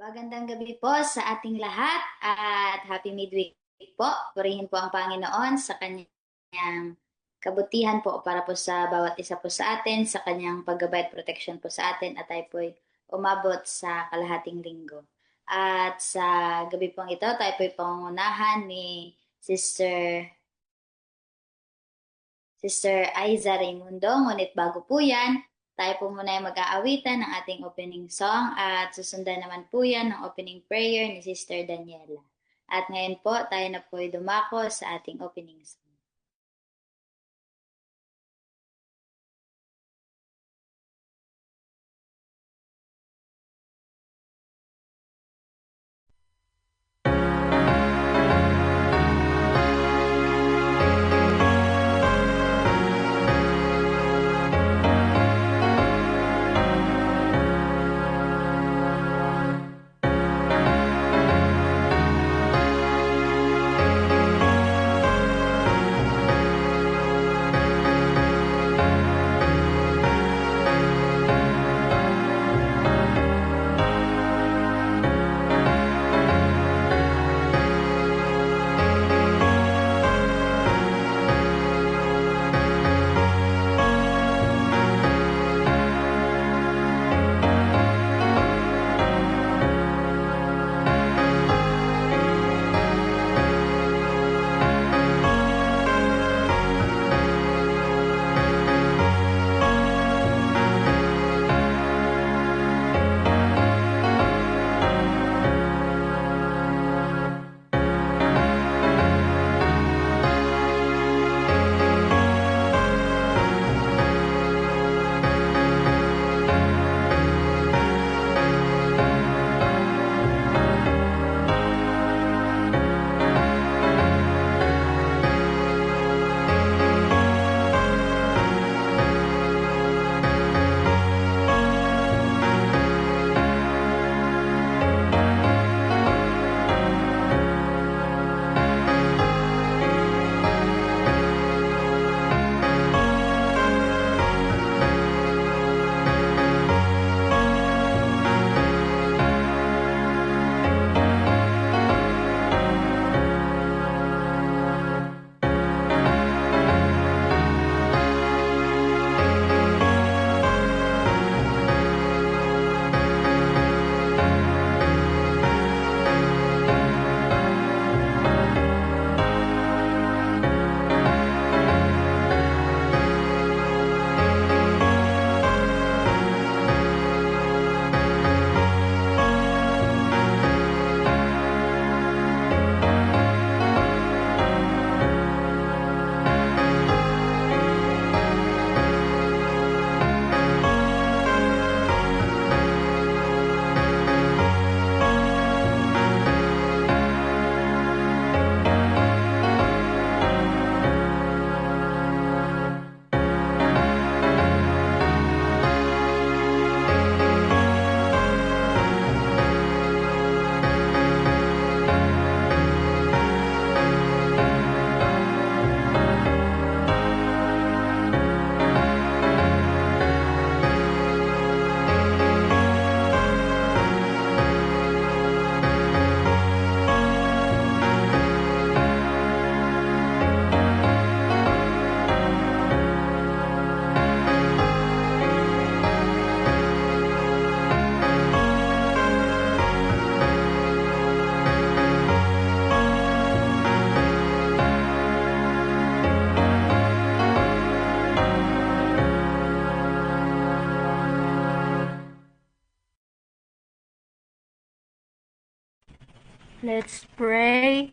Magandang gabi po sa ating lahat at happy midweek po. Purihin po ang Panginoon sa kanyang kabutihan po para po sa bawat isa po sa atin, sa kanyang paggabay at protection po sa atin at tayo po'y umabot sa kalahating linggo. At sa gabi pong ito, tayo po'y pangungunahan ni Sister Sister Aiza Raimundo. Ngunit bago po yan, tayo po muna ay mag-aawitan ng ating opening song at susundan naman po yan ng opening prayer ni Sister Daniela. At ngayon po, tayo na po ay dumako sa ating opening song. Let's pray.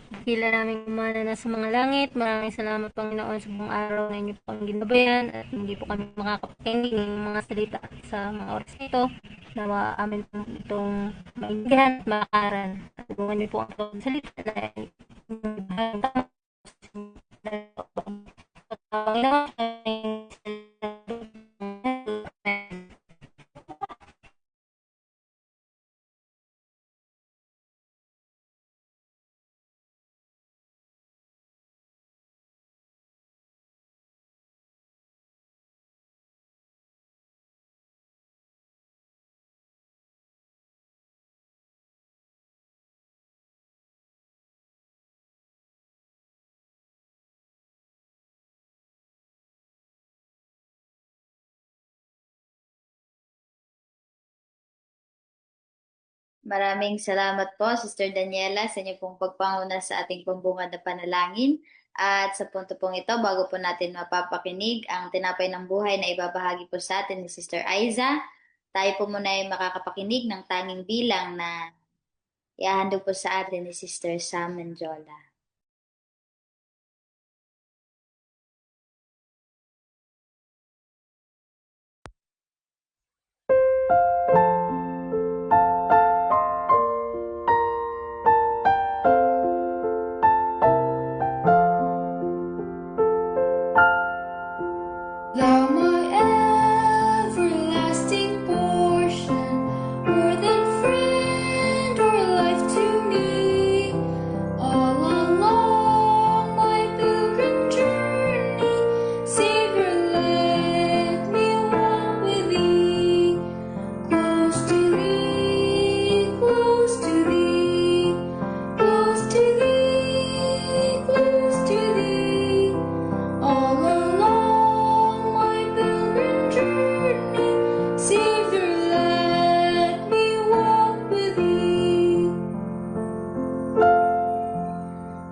Dakila naming umana na sa mga langit. Maraming salamat, Panginoon, sa buong araw na inyo pang ginabayan at hindi po kami makakapakinig ng mga salita sa mga oras nito. Nawa amin po itong maintindihan at makaran. At tulungan niyo po ang salita na ibahang tama. Panginoon, Maraming salamat po, Sister Daniela, sa inyo pong pagpanguna sa ating pambungad na panalangin. At sa punto pong ito, bago po natin mapapakinig ang tinapay ng buhay na ibabahagi po sa atin ni Sister Aiza, tayo po muna ay makakapakinig ng tanging bilang na iahandog po sa atin ni Sister Sam Menjola. Thou my everlasting portion, more than friend or life to me. All along my pilgrim journey, Savior, let me walk with thee. Close to thee, close to thee, close to thee, close to thee. All along my pilgrim journey, Savior, let me walk with thee.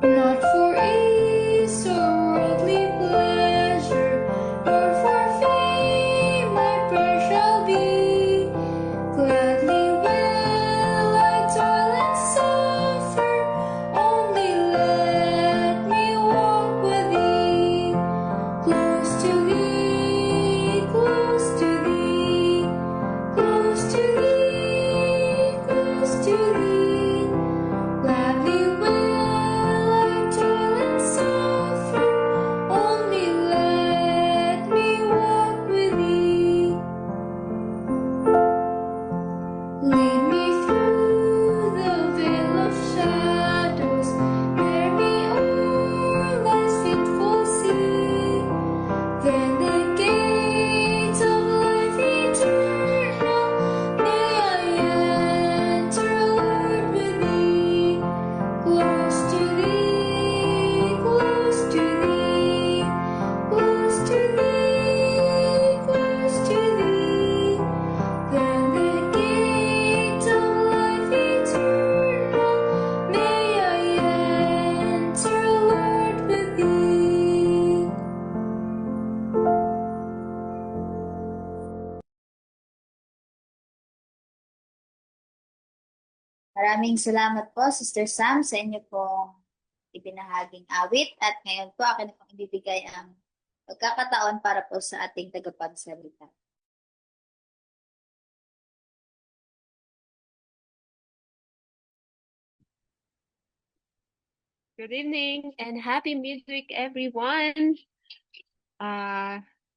Not for ease or worldly pleasure, nor for fame my prayer shall be. Gladly will I toil and suffer, only let me walk with thee. Close to thee, close to thee, close to thee, close to thee. Gladly will I toil and suffer, only let me walk with thee. Lead me through the veil of shadows, bear me o'er life's fitful sea. Then the gates of life eternal may I enter, Lord, with thee. Close to thee, close to thee, close to thee, close to thee. Then the gates of life eternal may I enter, Lord, with thee. Maraming salamat po, Sister Sam, sa inyo pong ibinahaging awit. At ngayon po, akin na pong ibibigay ang pagkakataon para po sa ating tagapagsalita. Good evening and happy midweek, everyone.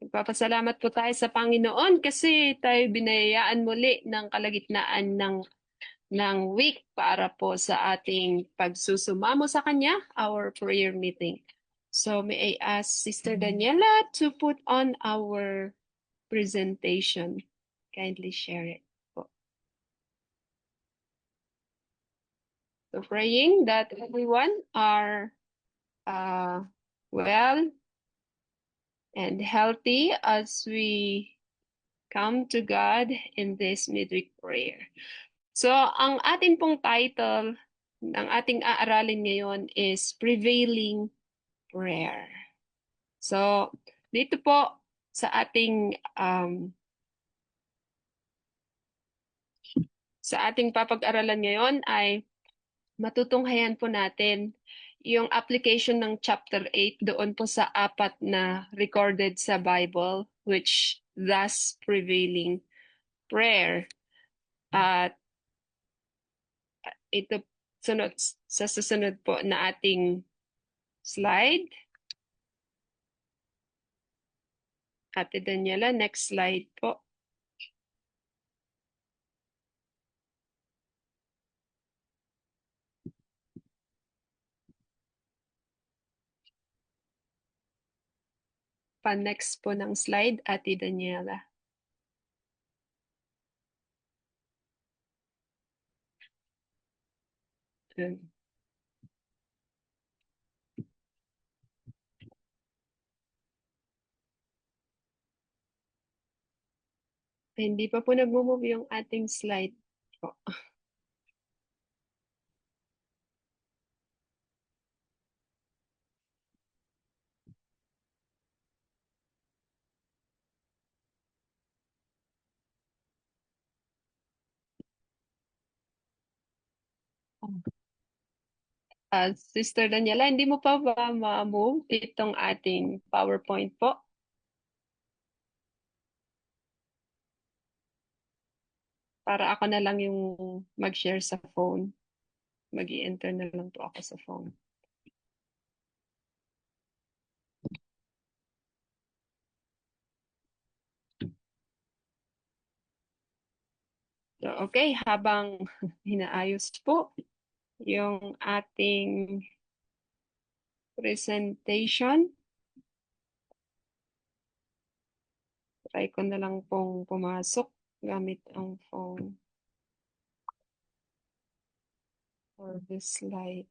Nagpapasalamat po tayo sa Panginoon kasi tayo binayaan muli ng kalagitnaan ng week para po sa ating pagsusumamo sa Kanya, our prayer meeting. So may I ask Sister Daniela to put on our presentation. Kindly share it. So praying that everyone are well and healthy as we come to God in this midweek prayer. So, ang atin pong title ng ating aaralin ngayon is Prevailing Prayer. So, dito po sa ating papag-aralan ngayon ay matutunghayan po natin yung application ng chapter 8 doon po sa 4 na recorded sa Bible, which thus prevailing prayer. At ito sa susunod po na ating slide. Ate Daniela, next slide po. Pa-next po ng slide, Ate Daniela. Hindi pa po nag-move yung ating slide po. Sister Daniela, hindi mo pa ba ma-move itong ating PowerPoint po? Para ako na lang yung mag-share sa phone. Mag-i-enter na lang po ako sa phone. So, okay, habang hinaayos po yung ating presentation, try ko na lang pong pumasok gamit ang phone for this slide.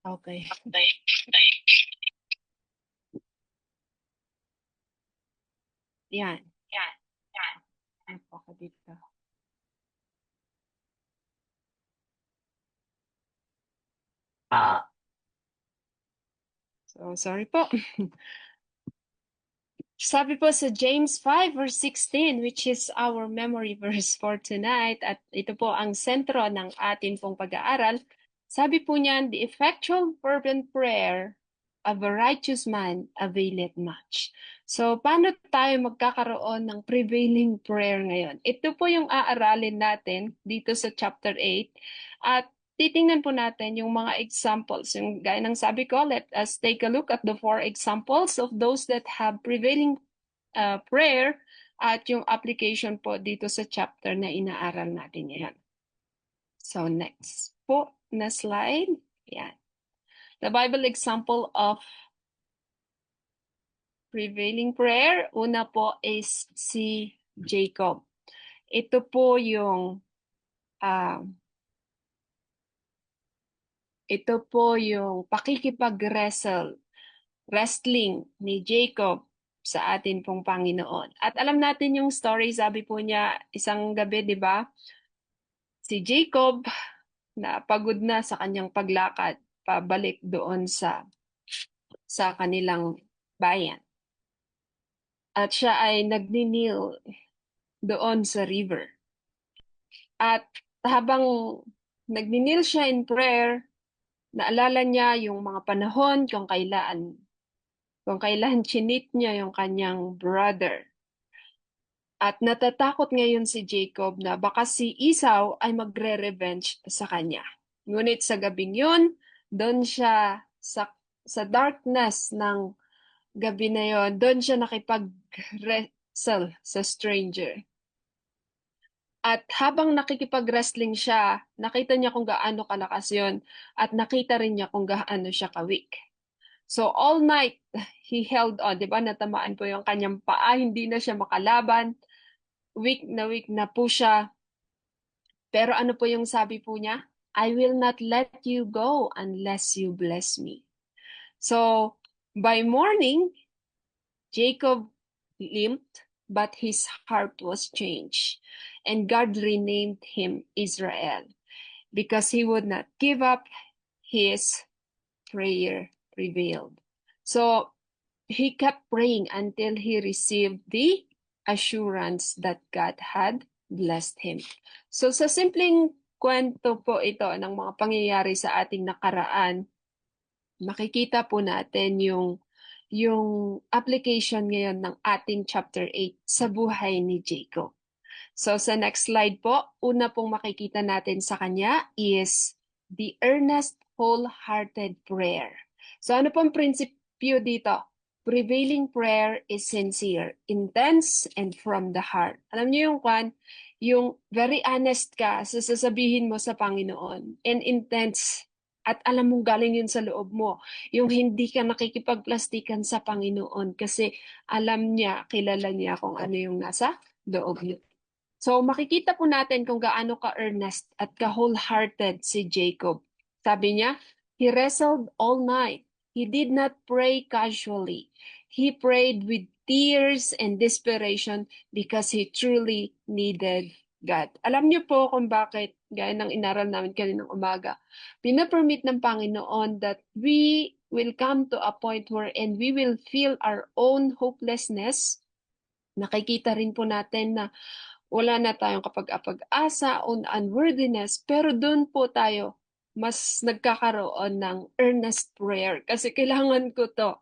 Okay. Yan. Ano po ako dito? So, sorry po. Sabi po sa James 5 verse 16, which is our memory verse for tonight, at ito po ang sentro ng atin pong pag-aaral. Sabi po niyan, the effectual fervent prayer of a righteous man availeth much. So, paano tayo magkakaroon ng prevailing prayer ngayon? Ito po yung aaralin natin dito sa chapter 8. At titingnan po natin yung mga examples. Yung gaya ng sabi ko, let us take a look at the 4 examples of those that have prevailing prayer at yung application po dito sa chapter na inaaral natin ngayon. So next po na slide. Yan. The Bible example of prevailing prayer. Una po is si Jacob. Ito po yung wrestling ni Jacob sa atin pong Panginoon. At alam natin yung story, sabi po niya isang gabi, di ba? Si Jacob na pagod na sa kanyang paglakad pabalik doon sa kanilang bayan. At siya ay nagninil doon sa river. At habang nagninil siya in prayer, naalala niya yung mga panahon kung kailan chinit niya yung kanyang brother. At natatakot ngayon si Jacob na baka si Esau ay magre-revenge sa kanya. Ngunit sa gabing yun, doon siya sa darkness ng gabi na yon, doon siya nakipag-wrestle sa stranger. At habang nakikipag-wrestling siya, nakita niya kung gaano kalakas yon at nakita rin niya kung gaano siya ka-weak. So all night, he held on, di ba? Natamaan po yung kanyang paa, hindi na siya makalaban. Weak na po siya. Pero ano po yung sabi po niya? I will not let you go unless you bless me. So, by morning, Jacob limped, but his heart was changed. And God renamed him Israel because he would not give up. His prayer prevailed. So, he kept praying until he received the assurance that God had blessed him. So sa simpleng kwento po ito ng mga pangyayari sa ating nakaraan, makikita po natin yung application ngayon ng ating chapter 8 sa buhay ni Jacob. So sa next slide po, una pong makikita natin sa kanya is the earnest, wholehearted prayer. So ano pong prinsipyo dito? Prevailing prayer is sincere, intense, and from the heart. Alam niyo yung yung very honest ka sa sasabihin mo sa Panginoon, and intense, at alam mong galing yun sa loob mo. Yung hindi ka nakikipagplastikan sa Panginoon kasi alam niya, kilala niya kung ano yung nasa loob niyo. So makikita po natin kung gaano ka-earnest at ka-wholehearted si Jacob. Sabi niya, he wrestled all night. He did not pray casually. He prayed with tears and desperation because he truly needed God. Alam niyo po kung bakit, gaya ng inaral namin kaninang umaga, pinapermit ng Panginoon that we will come to a point wherein we will feel our own hopelessness. Nakikita rin po natin na wala na tayong kapag-asa on unworthiness, pero doon po tayo mas nagkakaroon ng earnest prayer kasi kailangan ko to.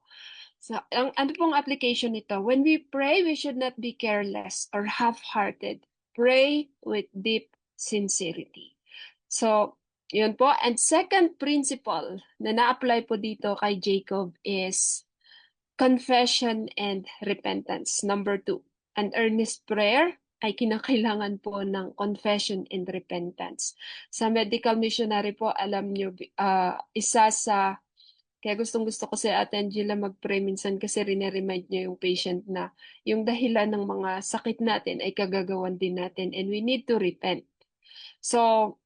So, ano pong application nito? When we pray, we should not be careless or half-hearted. Pray with deep sincerity. So, yun po. And second principle na na-apply po dito kay Jacob is confession and repentance. Number 2, an earnest prayer ay kinakailangan po ng confession and repentance. Sa medical missionary po, alam nyo, isa sa, kaya gustong-gusto ko si Ate Angela mag-pray minsan kasi riniremind niya yung patient na yung dahilan ng mga sakit natin ay kagagawan din natin and we need to repent. So,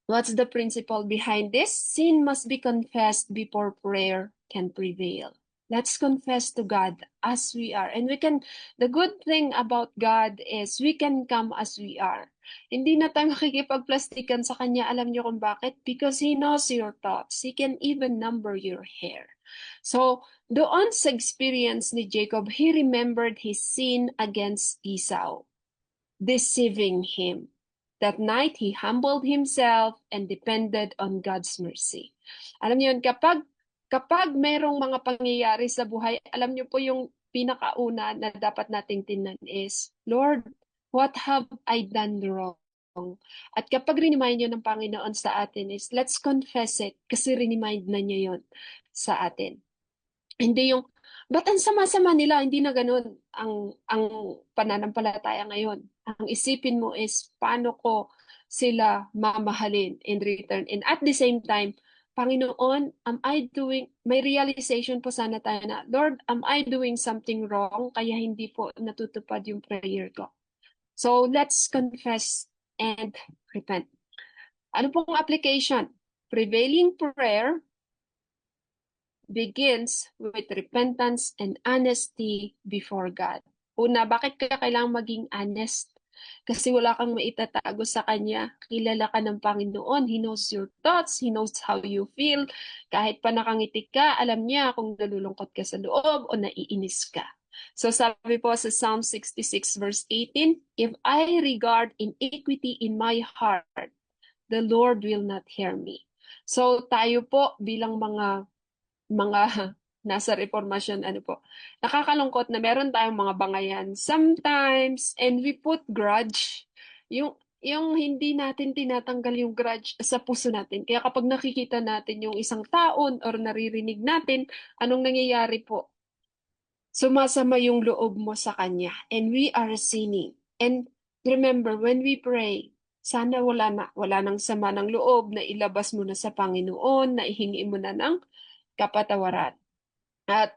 what's the principle behind this? Sin must be confessed before prayer can prevail. Let's confess to God as we are. And the good thing about God is we can come as we are. Hindi na tayo makikipagplastikan sa Kanya. Alam niyo kung bakit? Because He knows your thoughts. He can even number your hair. So, doon sa experience ni Jacob, he remembered his sin against Esau, deceiving him. That night, he humbled himself and depended on God's mercy. Alam niyo yun, kapag mayroong mga pangyayari sa buhay, alam niyo po yung pinakauna na dapat nating tingnan is, Lord, what have I done wrong? At kapag remind niyo ng Panginoon sa atin is, let's confess it kasi remind na niya yon sa atin. Hindi yung, ba't ang sama-sama nila? Hindi na ganun ang pananampalataya ngayon. Ang isipin mo is, paano ko sila mamahalin in return? And at the same time, Panginoon, may realization po sana tayo na, Lord, am I doing something wrong? Kaya hindi po natutupad yung prayer ko. So, let's confess and repent. Ano pong application? Prevailing prayer begins with repentance and honesty before God. Una, bakit ka kailangang maging honest? Kasi wala kang maitatago sa Kanya. Kilala ka ng Panginoon. He knows your thoughts. He knows how you feel. Kahit pa nakangiti ka, alam niya kung nalulungkot ka sa loob o naiinis ka. So sabi po sa Psalm 66 verse 18, if I regard iniquity in my heart, the Lord will not hear me. So tayo po bilang mga nasa reformasyon, nakakalungkot na meron tayong mga bangayan sometimes and we put grudge. Yung hindi natin tinatanggal yung grudge sa puso natin. Kaya kapag nakikita natin yung isang taon or naririnig natin, anong nangyayari po? Sumasama yung loob mo sa Kanya and we are sinning. And remember, when we pray, sana wala nang sama ng loob na ilabas mo na sa Panginoon, na ihingi mo na ng kapatawaran. At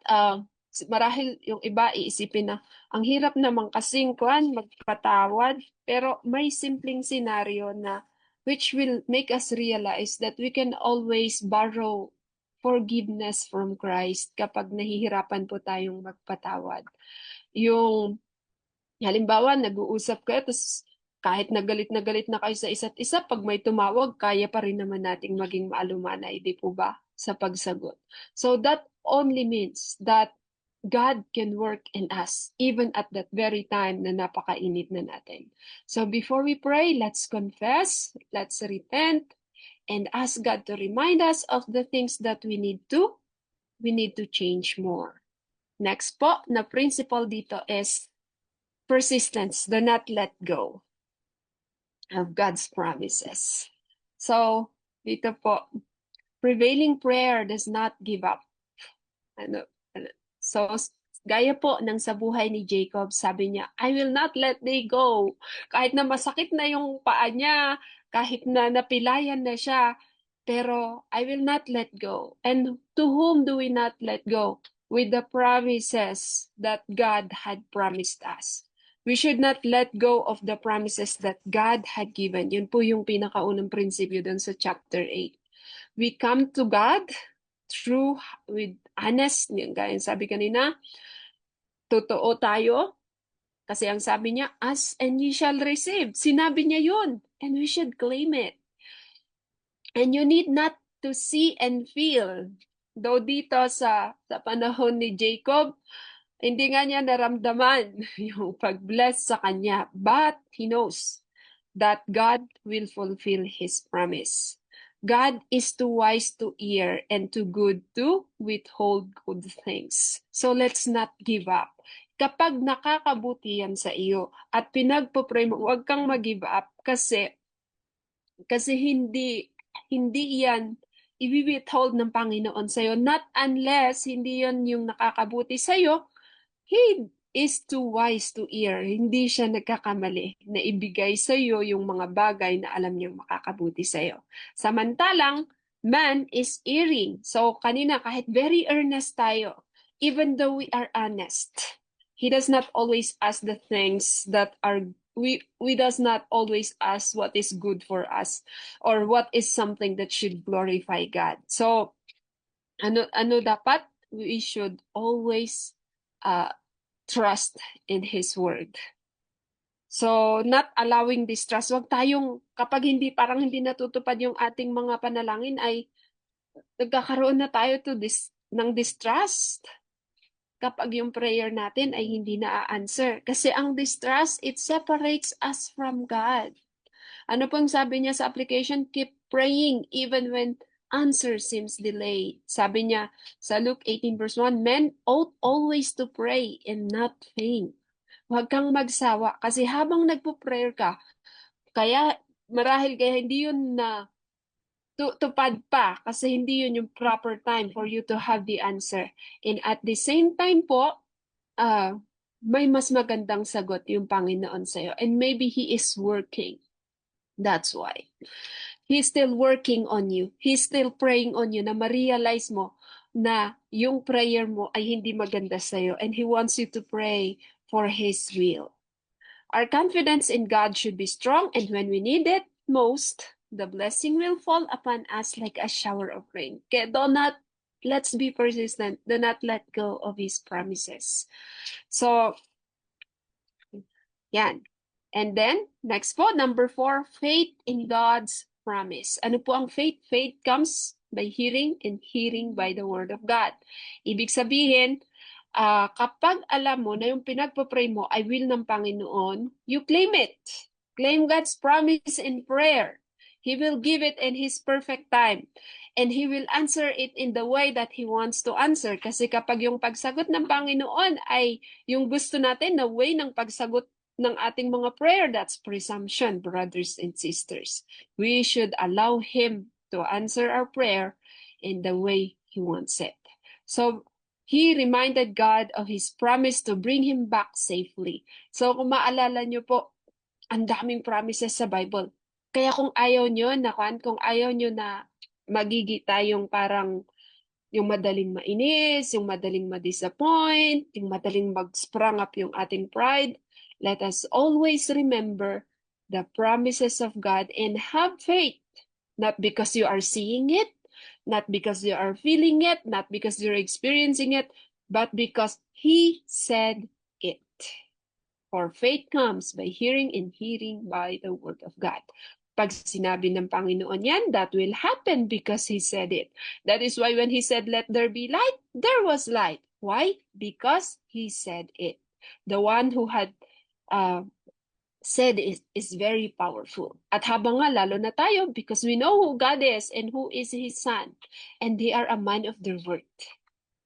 marahil yung iba iisipin na ang hirap namang kasing magpatawad, pero may simpleng senaryo na which will make us realize that we can always borrow forgiveness from Christ kapag nahihirapan po tayong magpatawad. Yung halimbawa, nag-uusap kayo, tapos kahit nagalit na kayo sa isa't isa, pag may tumawag, kaya pa rin naman nating maging maalumanay, di po ba? Sa pagsagot. So that only means that God can work in us even at that very time na napakainit na natin. So before we pray, let's confess, let's repent, and ask God to remind us of the things that we need to change more. Next po na principle dito is persistence, do not let go. of God's promises. So, dito po, prevailing prayer does not give up. So, gaya po ng sa buhay ni Jacob, sabi niya, I will not let thee go. Kahit na masakit na yung paa niya, kahit na napilayan na siya, pero I will not let go. And to whom do we not let go? With the promises that God had promised us. We should not let go of the promises that God had given. Yun po yung pinakaunang prinsipyo dun sa chapter 8. We come to God through with honest, gaya sabi kanina, totoo tayo. Kasi ang sabi niya, ask and ye shall receive. Sinabi niya yun. And we should claim it. And you need not to see and feel. Though dito sa panahon ni Jacob, hindi nga niya naramdaman yung pag-bless sa kanya. But he knows that God will fulfill His promise. God is too wise to hear and too good to withhold good things. So let's not give up. Kapag nakakabuti yan sa iyo at pinagpo-pray mo, huwag kang mag-give up kasi hindi yan i-withhold ng Panginoon sa iyo. Not unless hindi yan yung nakakabuti sa iyo. He is too wise to hear. Hindi siya nagkakamali na ibigay sa iyo yung mga bagay na alam niyang makakabuti sa iyo. Samantalang, man is erring. So, kanina, kahit very earnest tayo, even though we are honest, He does not always ask the things that are, we does not always ask what is good for us or what is something that should glorify God. So, ano dapat? We should always trust in His word. So, not allowing distrust. Huwag tayong, kapag parang hindi natutupad yung ating mga panalangin, ay nagkakaroon na tayo ng distrust. Kapag yung prayer natin ay hindi na-answer. Kasi ang distrust, it separates us from God. Ano pong sabi niya sa application? Keep praying even when answer seems delayed. Sabi niya sa Luke 18 verse 1, men ought always to pray and not faint. Huwag kang magsawa kasi habang nagpo-prayer ka, marahil hindi yun na tupad pa kasi hindi yun yung proper time for you to have the answer. And at the same time po, may mas magandang sagot yung Panginoon sa'yo. And maybe He is working. That's why. He's still working on you. He's still praying on you na ma-realize mo na yung prayer mo ay hindi maganda sa'yo. And He wants you to pray for His will. Our confidence in God should be strong, and when we need it most, the blessing will fall upon us like a shower of rain. Kaya let's be persistent. Do not let go of His promises. So, yan. And then, next po, number 4, faith in God's promise. Ano po ang faith? Faith comes by hearing, and hearing by the word of God. Ibig sabihin, kapag alam mo na yung pinagpa-pray mo ay will ng Panginoon, you claim it. Claim God's promise in prayer. He will give it in His perfect time. And He will answer it in the way that He wants to answer. Kasi kapag yung pagsagot ng Panginoon ay yung gusto natin na way ng pagsagot ng ating mga prayer, that's presumption, brothers and sisters. We should allow Him to answer our prayer in the way He wants it. So, He reminded God of His promise to bring him back safely. So kung maalala nyo po, ang daming promises sa Bible. Kaya kung ayaw nyo na magigi tayong parang yung madaling mainis, yung madaling ma-disappoint, yung madaling mag-sprung up yung ating pride, let us always remember the promises of God and have faith. Not because you are seeing it, not because you are feeling it, not because you're experiencing it, but because He said it. For faith comes by hearing, and hearing by the word of God. Pag sinabi ng Panginoon yan, that will happen because He said it. That is why when He said, let there be light, there was light. Why? Because He said it. The one who had said is very powerful. At habang nga, lalo na tayo, because we know who God is and who is His Son, and they are a man of their word.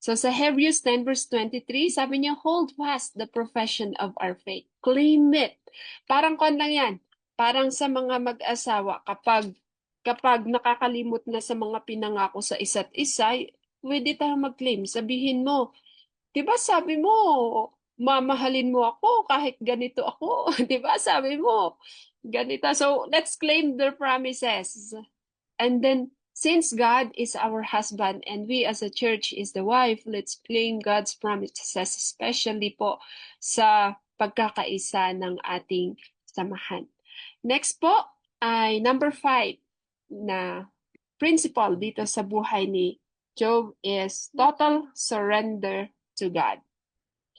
So sa Hebrews 10 verse 23, sabi niya, hold fast the profession of our faith. Claim it. Parang kon lang yan. parang sa mga mag-asawa, kapag nakakalimot na sa mga pinangako sa isa't isa, pwede tayong mag-claim. Sabihin mo, di ba sabi mo, mamahalin mo ako kahit ganito ako. Di ba sabi mo, ganito. So, let's claim their promises. And then, since God is our husband and we as a church is the wife, let's claim God's promises, especially po sa pagkakaisa ng ating samahan. Next po ay number 5 na principle dito sa buhay ni Job is total surrender to God.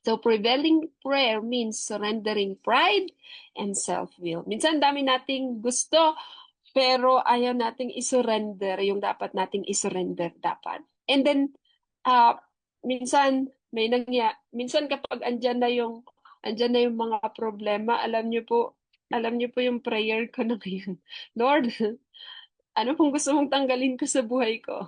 So prevailing prayer means surrendering pride and self-will. Minsan dami nating gusto, pero ayaw nating isurrender yung dapat nating isurrender dapat. And then, minsan minsan kapag andyan na yung mga problema, alam niyo po yung prayer ko na ngayon. Lord, ano pong gusto mong tanggalin ko sa buhay ko?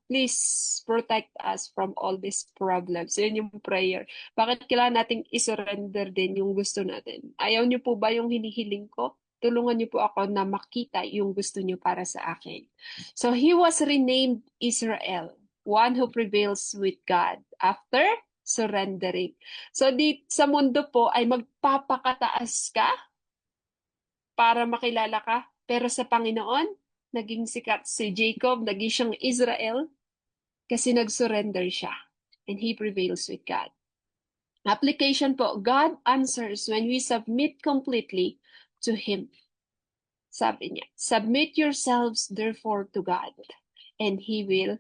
Please protect us from all these problems. Yun yung prayer. Bakit kailangan nating isurrender din yung gusto natin? Ayaw niyo po ba yung hinihiling ko? Tulungan niyo po ako na makita yung gusto niyo para sa akin. So he was renamed Israel, one who prevails with God after surrendering. So sa mundo po ay magpapakataas ka para makilala ka, pero sa Panginoon, naging sikat si Jacob, naging siyang Israel kasi nag-surrender siya and he prevails with God. Application po, God answers when we submit completely to Him. Sabi niya, submit yourselves therefore to God and He will,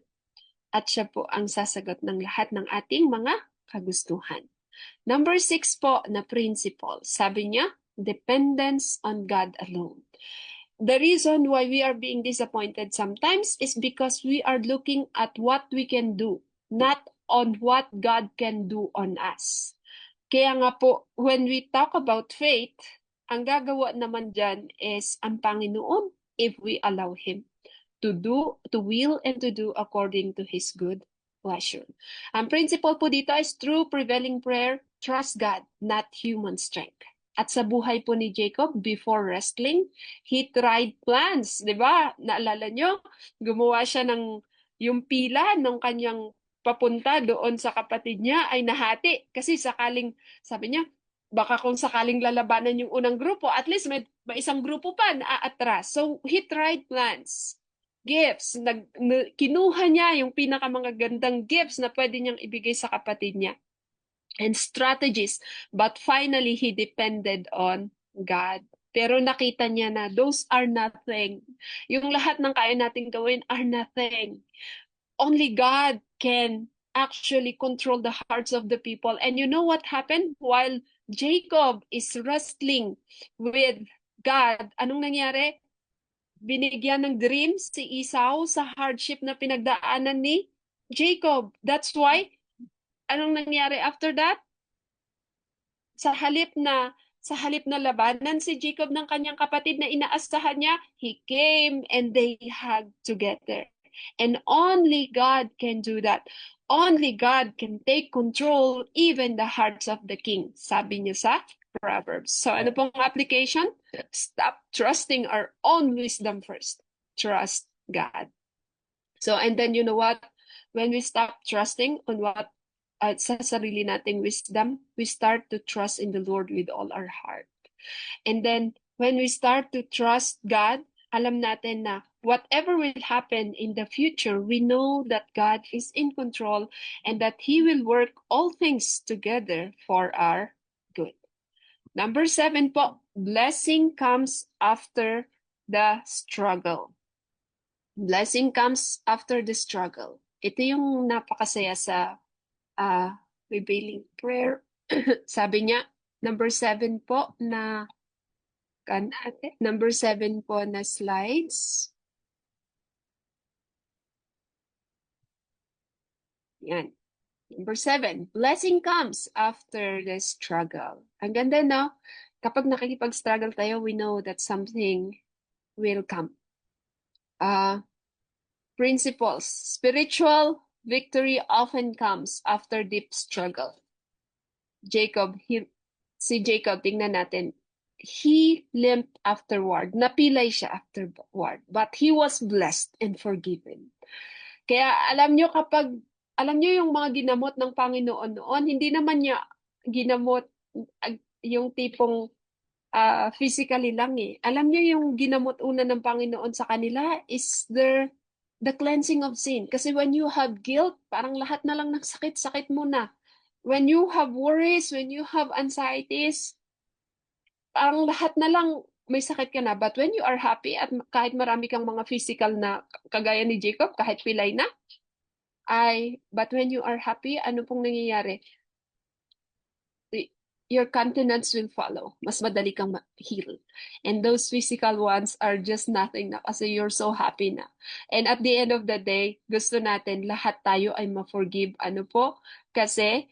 at siya po ang sasagot ng lahat ng ating mga kagustuhan. Number 6 po na principle, sabi niya, dependence on God alone. The reason why we are being disappointed sometimes is because we are looking at what we can do, not on what God can do on us. Kaya nga po, when we talk about faith, ang gagawa naman dyan is ang Panginoon if we allow Him to will and to do according to His good pleasure. Ang principle po dito is through prevailing prayer, trust God, not human strength. At sa buhay po ni Jacob, before wrestling, he tried plans, di ba? Naalala nyo? Gumawa siya ng yung pila ng kanyang papunta doon sa kapatid niya ay nahati. Kasi sabi niya, baka kung sakaling lalabanan yung unang grupo, at least may isang grupo pa na aatras. So, he tried plans. Gifts. Kinuha niya yung pinakamagandang gifts na pwede niyang ibigay sa kapatid niya. And strategies, but finally he depended on God. Pero nakita niya na those are nothing. Yung lahat ng kaya nating gawin are nothing. Only God can actually control the hearts of the people. And you know what happened? While Jacob is wrestling with God, anong nangyari? Binigyan ng dreams si Esau sa hardship na pinagdaanan ni Jacob. That's why anong nangyari after that? Sa halip na labanan si Jacob ng kanyang kapatid na inaasahan niya, he came and they hugged together. And only God can do that. Only God can take control even the hearts of the king. Sabi niya sa Proverbs. So ano pong application? Stop trusting our own wisdom first. Trust God. So and then you know what? When we stop trusting on what sa sarili nating wisdom, we start to trust in the Lord with all our heart. And then, when we start to trust God, alam natin na whatever will happen in the future, we know that God is in control and that He will work all things together for our good. Number 7 po, blessing comes after the struggle. Blessing comes after the struggle. Ito yung napakasaya sa prevailing prayer. Sabi niya, number 7 po na slides. Yan. Number 7, blessing comes after the struggle. Ang ganda, no? Kapag nakikipag-struggle tayo, we know that something will come. Principles. Spiritual victory often comes after deep struggle. Si Jacob, tingnan natin. he limped afterward. Napilay siya afterward. But he was blessed and forgiven. Kaya alam nyo yung mga ginamot ng Panginoon noon, hindi naman niya ginamot yung tipong physically lang eh. Alam nyo yung ginamot una ng Panginoon sa kanila is the cleansing of sin. Kasi when you have guilt, parang lahat na lang ng sakit mo na. When you have worries, when you have anxieties, parang lahat na lang may sakit ka na. But when you are happy at kahit marami kang mga physical na kagaya ni Jacob, kahit pilay na, but when you are happy, ano pong nangyayari? Your countenance will follow. Mas madali kang heal. And those physical ones are just nothing na kasi you're so happy na. And at the end of the day, gusto natin lahat tayo ay ma-forgive. Ano po? Kasi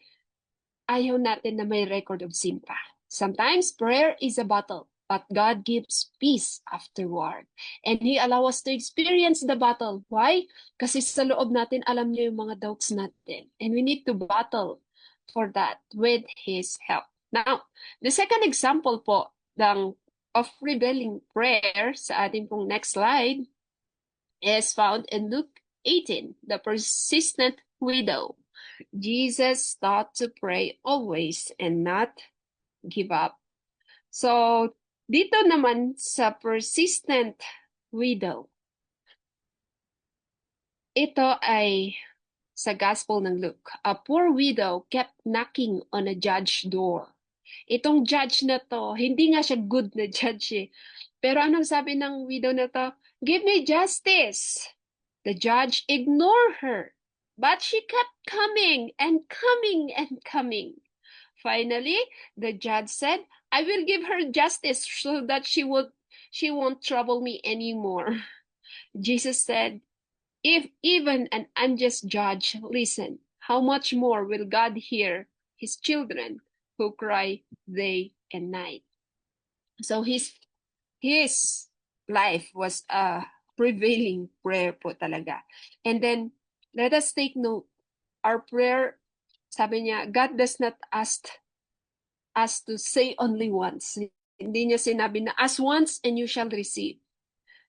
ayaw natin na may record of sin pa. Sometimes prayer is a battle, but God gives peace afterward. And He allows us to experience the battle. Why? Kasi sa loob natin, alam niyo yung mga doubts natin. And we need to battle for that with His help. Now, the second example po of rebelling prayer sa ating pong next slide is found in Luke 18, the persistent widow. Jesus taught to pray always and not give up. So, dito naman sa persistent widow, ito ay sa Gospel ng Luke. A poor widow kept knocking on a judge's door. Itong judge na to, hindi nga siya good na judge eh. Pero anong sabi ng widow na to? Give me justice. The judge ignored her. But she kept coming and coming and coming. Finally, the judge said, I will give her justice so that she won't trouble me anymore. Jesus said, if even an unjust judge listen, how much more will God hear his children who cry day and night? So his life was a prevailing prayer po talaga. And then, let us take note, our prayer, sabi niya, God does not ask us to say only once. Hindi niya sinabi na, ask once and you shall receive.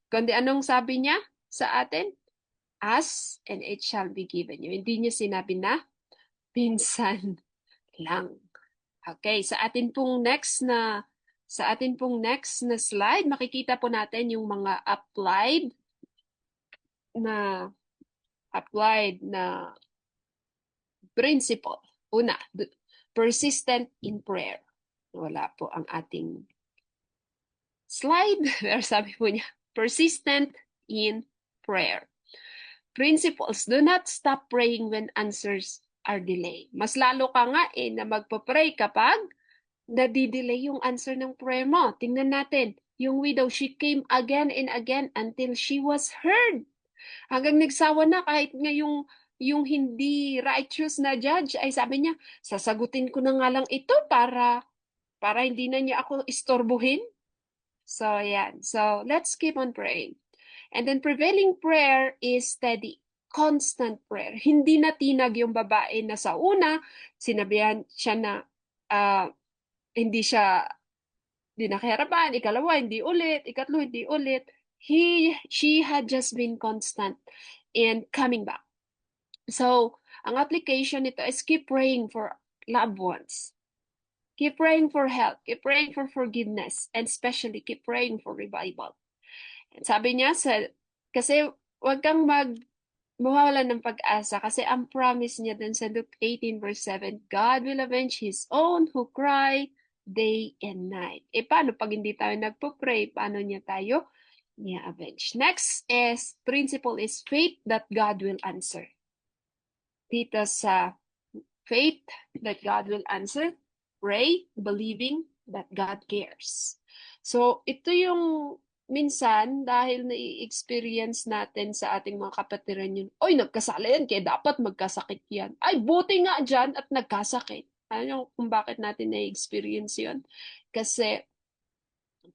Kundi anong sabi niya sa atin? Ask and it shall be given you. Hindi niya sinabi na, pinsan lang. Okay, sa atin pong next na slide, makikita po natin yung mga applied na principle. Una, persistent in prayer. Wala po ang ating slide. Pero sabi po niya, persistent in prayer. Principles, do not stop praying when answers are delayed. Mas lalo ka nga na magpa-pray kapag nadidelay yung answer ng prayer mo. Tingnan natin, yung widow, she came again and again until she was heard. Hanggang nagsawa na kahit nga yung hindi righteous na judge ay sabi niya, sasagutin ko na nga lang ito para hindi na niya ako istorbohin. So, yan. So, let's keep on praying. And then prevailing prayer is steady, constant prayer. Hindi na tinag yung babae na sa una, sinabihan siya na hindi nakahirapan, ikalawa, hindi ulit, ikatlo, hindi ulit. She had just been constant in coming back. So, ang application nito is keep praying for loved ones. Keep praying for help. Keep praying for forgiveness. And especially, keep praying for revival. And sabi niya, kasi huwag kang mawalan ng pag-asa kasi ang promise niya dun sa Luke 18 verse 7, God will avenge His own who cry day and night. Paano pag hindi tayo nagpo-pray? Paano niya tayo avenge? Next principle is faith that God will answer. Dito sa faith that God will answer, pray, believing that God cares. So, ito yung minsan, dahil na-experience natin sa ating mga kapatiran yun, oy, nagkasala yan, kaya dapat magkasakit yan. Ay, buti nga dyan at nagkasakit. Ano kung bakit natin na-experience yun? Kasi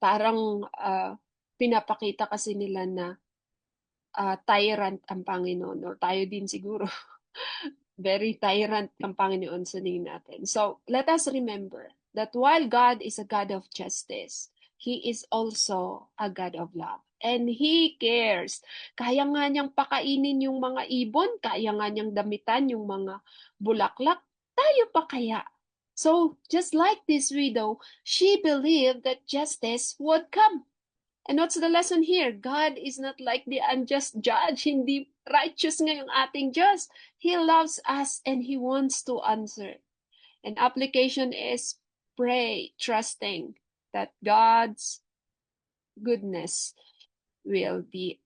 parang pinapakita kasi nila na tyrant ang Panginoon, or tayo din siguro. Very tyrant ang Panginoon sa tingin natin. So, let us remember, that while God is a God of justice, He is also a God of love. And He cares. Kaya nga niyang pakainin yung mga ibon, kaya nga niyang damitan yung mga bulaklak, tayo pa kaya? So, just like this widow, she believed that justice would come. And what's the lesson here? God is not like the unjust judge. Hindi righteous nga yung ating Diyos. He loves us and He wants to answer. And application is pray, trusting that God's goodness will be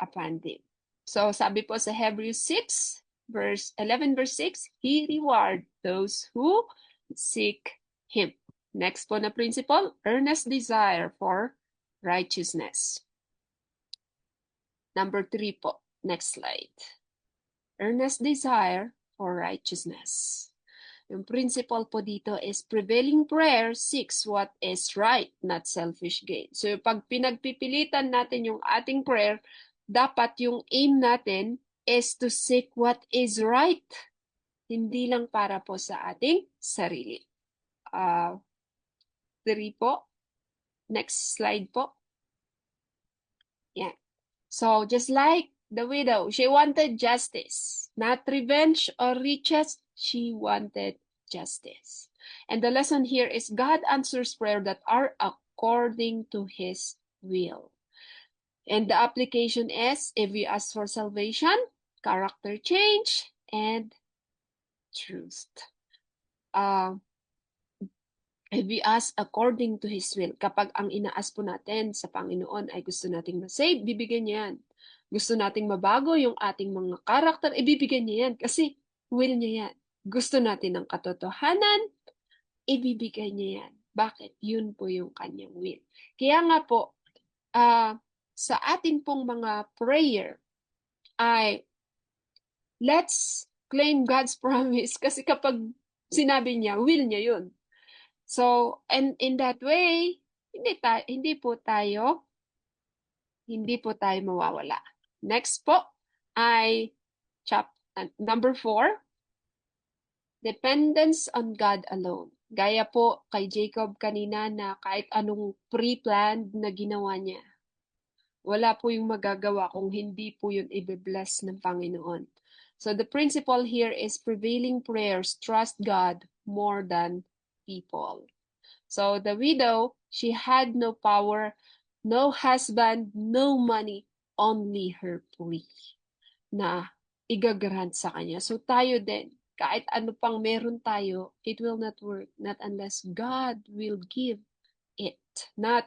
upon them. So sabi po sa Hebrews 6, verse 11, verse 6, He reward those who seek Him. Next po na principle, earnest desire for righteousness. Number 3 po. Next slide. Earnest desire for righteousness. Yung principle po dito is prevailing prayer seeks what is right, not selfish gain. So pag pinagpipilitan natin yung ating prayer, dapat yung aim natin is to seek what is right. Hindi lang para po sa ating sarili. 3 po. Next slide po. Yeah. So just like the widow, she wanted justice, not revenge or riches. She wanted justice. And the lesson here is God answers prayer that are according to His will. And the application is, if we ask for salvation, character change, and truth. If we ask according to His will, kapag ang inaas po natin sa Panginoon ay gusto nating ma-save, bibigyan niya yan. Gusto nating mabago yung ating mga karakter, ibibigyan niya yan kasi will niya yan. Gusto natin ng katotohanan, ibibigay niya yan. Bakit? Yun po yung kanyang will. Kaya nga po, sa atin pong mga prayer ay let's claim God's promise kasi kapag sinabi niya, will niya yun. So, and in that way, hindi po tayo mawawala. Next po ay number 4, dependence on God alone. Gaya po kay Jacob kanina na kahit anong pre-planned na ginawa niya, wala po yung magagawa kung hindi po yun i-bless ng Panginoon. So the principle here is prevailing prayers trust God more than people. So the widow, she had no power, no husband, no money, only her plea na igagrant sa kanya. So tayo din, kahit ano pang meron tayo, it will not work, not unless God will give it. Not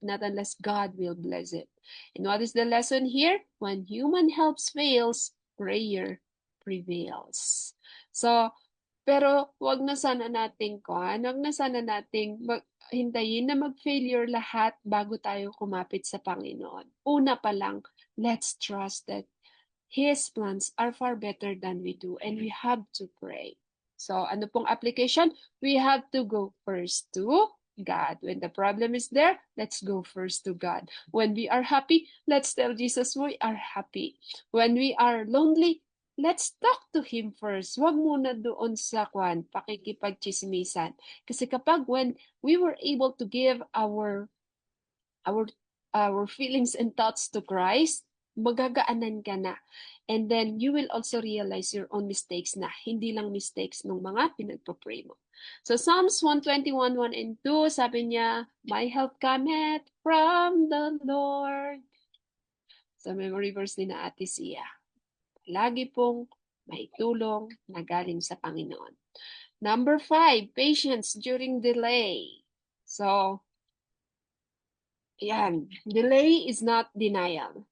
unless God will bless it. And what is the lesson here? When human help fails, prayer prevails. So, pero wag na sana nating hintayin na mag-failure lahat bago tayo kumapit sa Panginoon. Una pa lang, let's trust that His plans are far better than we do and we have to pray. So, ano pong application? We have to go first to God. When the problem is there, let's go first to God. When we are happy, let's tell Jesus we are happy. When we are lonely, let's talk to Him first. Huwag muna doon sa pakikipagchismisan. Kasi kapag when we were able to give our feelings and thoughts to Christ, magagaanan ka na. And then you will also realize your own mistakes na hindi lang mistakes ng mga pinagpa-pray mo. So Psalms 121, 1 and 2, sabi niya, my help cometh from the Lord. So memory verse ni na Ate Sia. Lagi pong may tulong na galing sa Panginoon. Number 5, patience during delay. So, yan. Delay is not denial.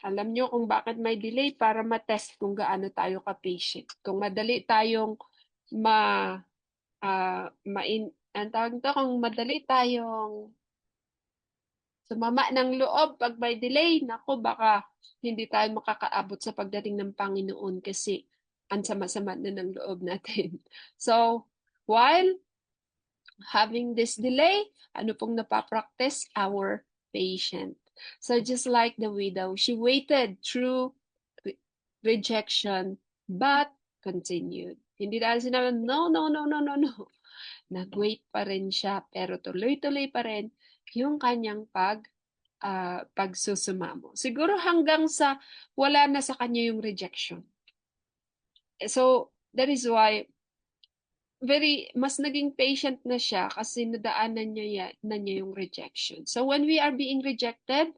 Alam nyo kung bakit may delay para matest kung gaano tayo ka-patient. Kung madali tayong kung madali tayong sumama ng loob pag may delay, naku, baka hindi tayo makakaabot sa pagdating ng Panginoon kasi ang sama-sama na ng loob natin. So, while having this delay, ano pong napapractice? Our patient. So just like the widow, she waited through rejection, but continued. Hindi dahil sinabi, no. Nag-wait pa rin siya, pero tuloy-tuloy pa rin yung kanyang pagsusumamo. Siguro hanggang sa wala na sa kanya yung rejection. So, that is why mas naging patient na siya kasi nadaanan na niya yung rejection. So, when we are being rejected,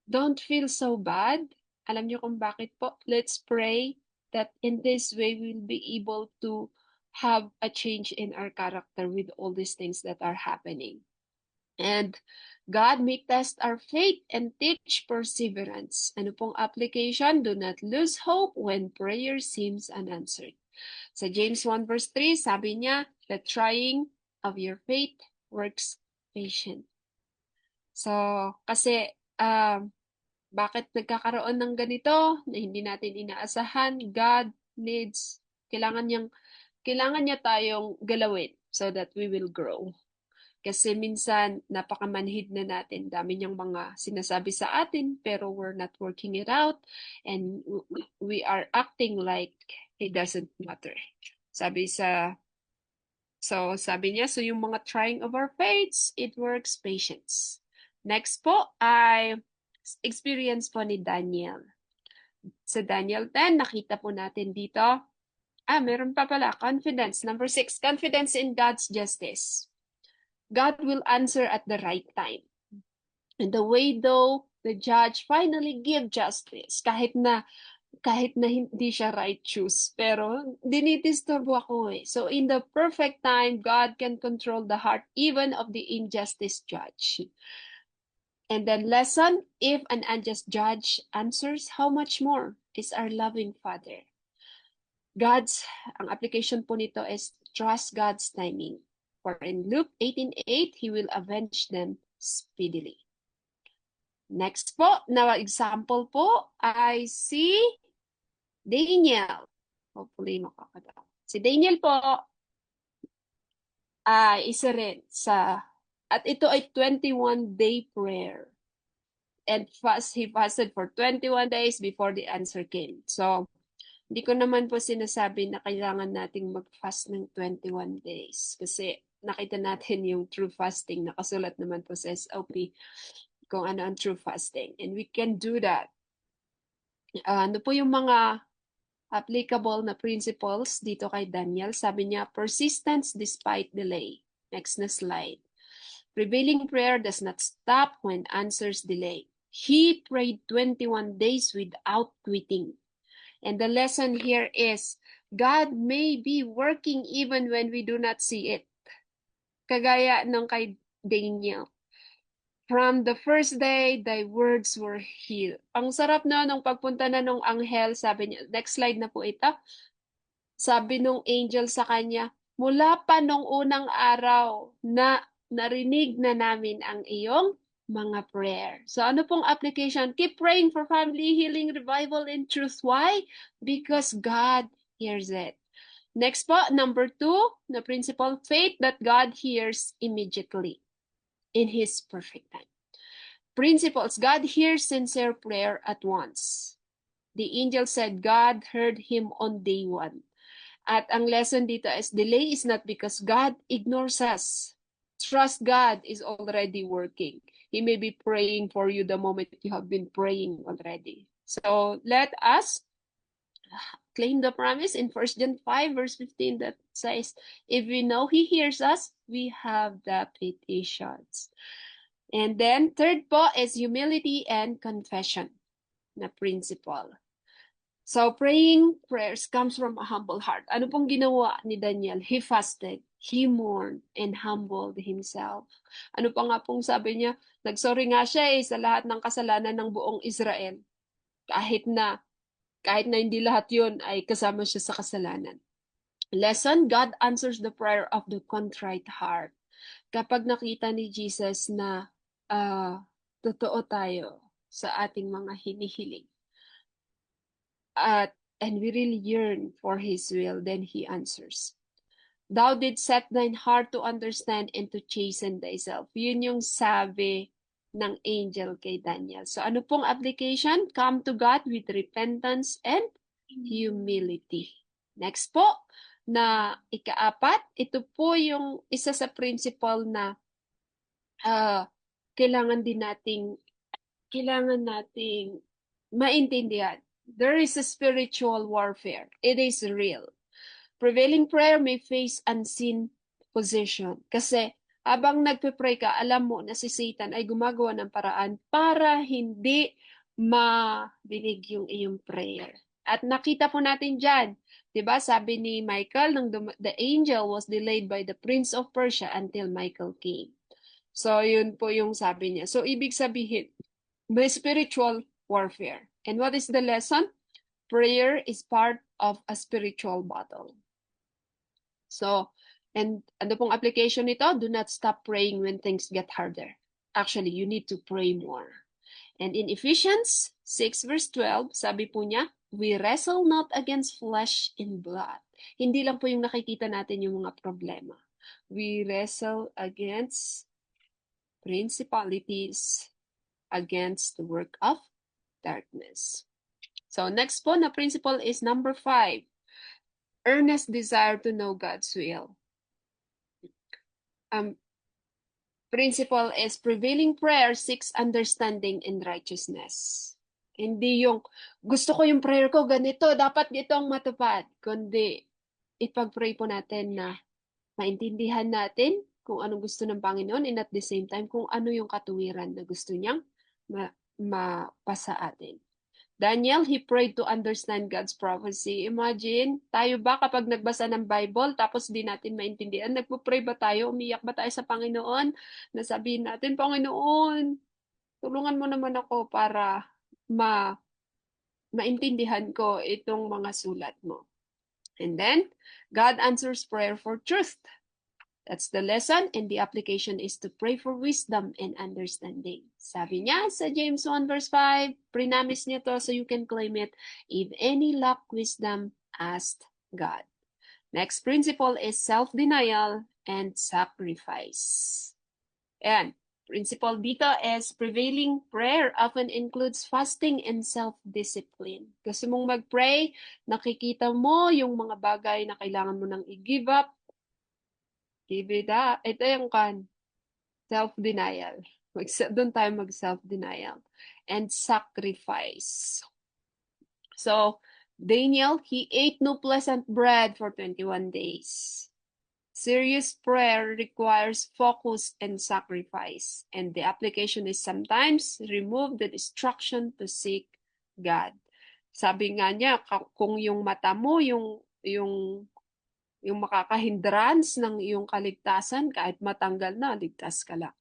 don't feel so bad. Alam niyo kung bakit po? Let's pray that in this way we'll be able to have a change in our character with all these things that are happening. And God may test our faith and teach perseverance. Ano pong application? Do not lose hope when prayer seems unanswered. Sa James 1 verse 3, sabi niya, the trying of your faith works patient. So, kasi bakit nagkakaroon ng ganito na hindi natin inaasahan? God kailangan niya tayong galawin so that we will grow. Kasi minsan, napakamanhid na natin. Dami niyang mga sinasabi sa atin, pero we're not working it out. And we are acting like it doesn't matter. Sabi niya, so yung mga trying of our faiths, it works patience. Next po ay experience po ni Daniel. Sa Daniel 10, nakita po natin dito, meron pa pala, confidence. Number 6, confidence in God's justice. God will answer at the right time. And the way though the judge finally give justice, kahit na hindi siya righteous, pero dinidisturbo ako eh. So in the perfect time, God can control the heart even of the injustice judge. And then lesson, if an unjust judge answers, how much more is our loving Father? Ang application po nito is trust God's timing. For in Luke 18:8, He will avenge them speedily. Next po, na example po ay si Daniel. Hopefully makakatawa. Si Daniel po ay isa rin at ito ay 21-day prayer. And he fasted for 21 days before the answer came. So, hindi ko naman po sinasabi na kailangan nating mag-fast ng 21 days. Kasi nakita natin yung true fasting. Nakasulat naman po sa SOP kung ano ang true fasting. And we can do that. Ano po yung mga applicable na principles dito kay Daniel? Sabi niya, persistence despite delay. Next na slide. Prevailing prayer does not stop when answers delay. He prayed 21 days without quitting. And the lesson here is, God may be working even when we do not see it. Kagaya ng kay Daniel. From the first day, thy words were healed. Ang sarap na nung pagpunta na nung anghel, sabi niya, next slide na po ito. Sabi nung angel sa kanya, mula pa nung unang araw na narinig na namin ang iyong mga prayer. So ano pong application? Keep praying for family healing, revival, and truth. Why? Because God hears it. Next po, number 2, the principle, faith that God hears immediately in His perfect time. Principles, God hears sincere prayer at once. The angel said God heard him on day 1. At ang lesson dito is delay is not because God ignores us. Trust God is already working. He may be praying for you the moment you have been praying already. So let us claim the promise in 1 John 5 verse 15 that says, if we know He hears us, we have the petitions. And then third po is humility and confession na principle. So praying prayers comes from a humble heart. Ano pong ginawa ni Daniel? He fasted, he mourned, and humbled himself. Ano pa nga pong sabi niya? Nagsorry nga siya sa lahat ng kasalanan ng buong Israel. Kahit na hindi lahat yun ay kasama siya sa kasalanan. Lesson, God answers the prayer of the contrite heart. Kapag nakita ni Jesus na totoo tayo sa ating mga hinihiling, and we really yearn for His will, then He answers. Thou did set thine heart to understand and to chasten thyself. Yun yung sabi ng angel kay Daniel. So ano pong application? Come to God with repentance and humility. Next po, na ikaapat, ito po yung isa sa principle na kailangan nating maintindihan. There is a spiritual warfare. It is real. Prevailing prayer may face unseen position. Kasi habang nagpe-pray ka, alam mo na si Satan ay gumagawa ng paraan para hindi madinig yung iyong prayer. At nakita po natin dyan, diba, sabi ni Michael, the angel was delayed by the prince of Persia until Michael came. So, yun po yung sabi niya. So, ibig sabihin, may spiritual warfare. And what is the lesson? Prayer is part of a spiritual battle. So, and ano pong application nito? Do not stop praying when things get harder. Actually, you need to pray more. And in Ephesians 6 verse 12, sabi po niya, we wrestle not against flesh and blood. Hindi lang po yung nakikita natin yung mga problema. We wrestle against principalities, against the work of darkness. So next po na principle is number 5. Earnest desire to know God's will. Principle is prevailing prayer seeks understanding and righteousness. Hindi yung gusto ko yung prayer ko ganito, dapat ito ang matupad. Kundi ipag-pray po natin na maintindihan natin kung anong gusto ng Panginoon and at the same time kung ano yung katuwiran na gusto niyang mapasa atin. Daniel, he prayed to understand God's prophecy. Imagine, tayo ba kapag nagbasa ng Bible tapos di natin maintindihan, nagpo-pray ba tayo, umiyak ba tayo sa Panginoon? Nasabihin natin, Panginoon, tulungan mo naman ako para maintindihan ko itong mga sulat mo. And then, God answers prayer for truth. That's the lesson, and the application is to pray for wisdom and understanding. Sabi niya sa James 1 verse 5, prinamis niya to so you can claim it. If any lack wisdom, ask God. Next principle is self-denial and sacrifice. And principle dito is prevailing prayer often includes fasting and self-discipline. Gusto mong mag-pray, nakikita mo yung mga bagay na kailangan mo nang i-give up, give it up. Ito yung self-denial. Doon tayo mag-self-denial. And sacrifice. So, Daniel, he ate no pleasant bread for 21 days. Serious prayer requires focus and sacrifice. And the application is sometimes remove the distraction to seek God. Sabi nga niya, kung yung mata mo, yung makakahindrance ng iyong kaligtasan, kahit matanggal na, ligtas ka lang.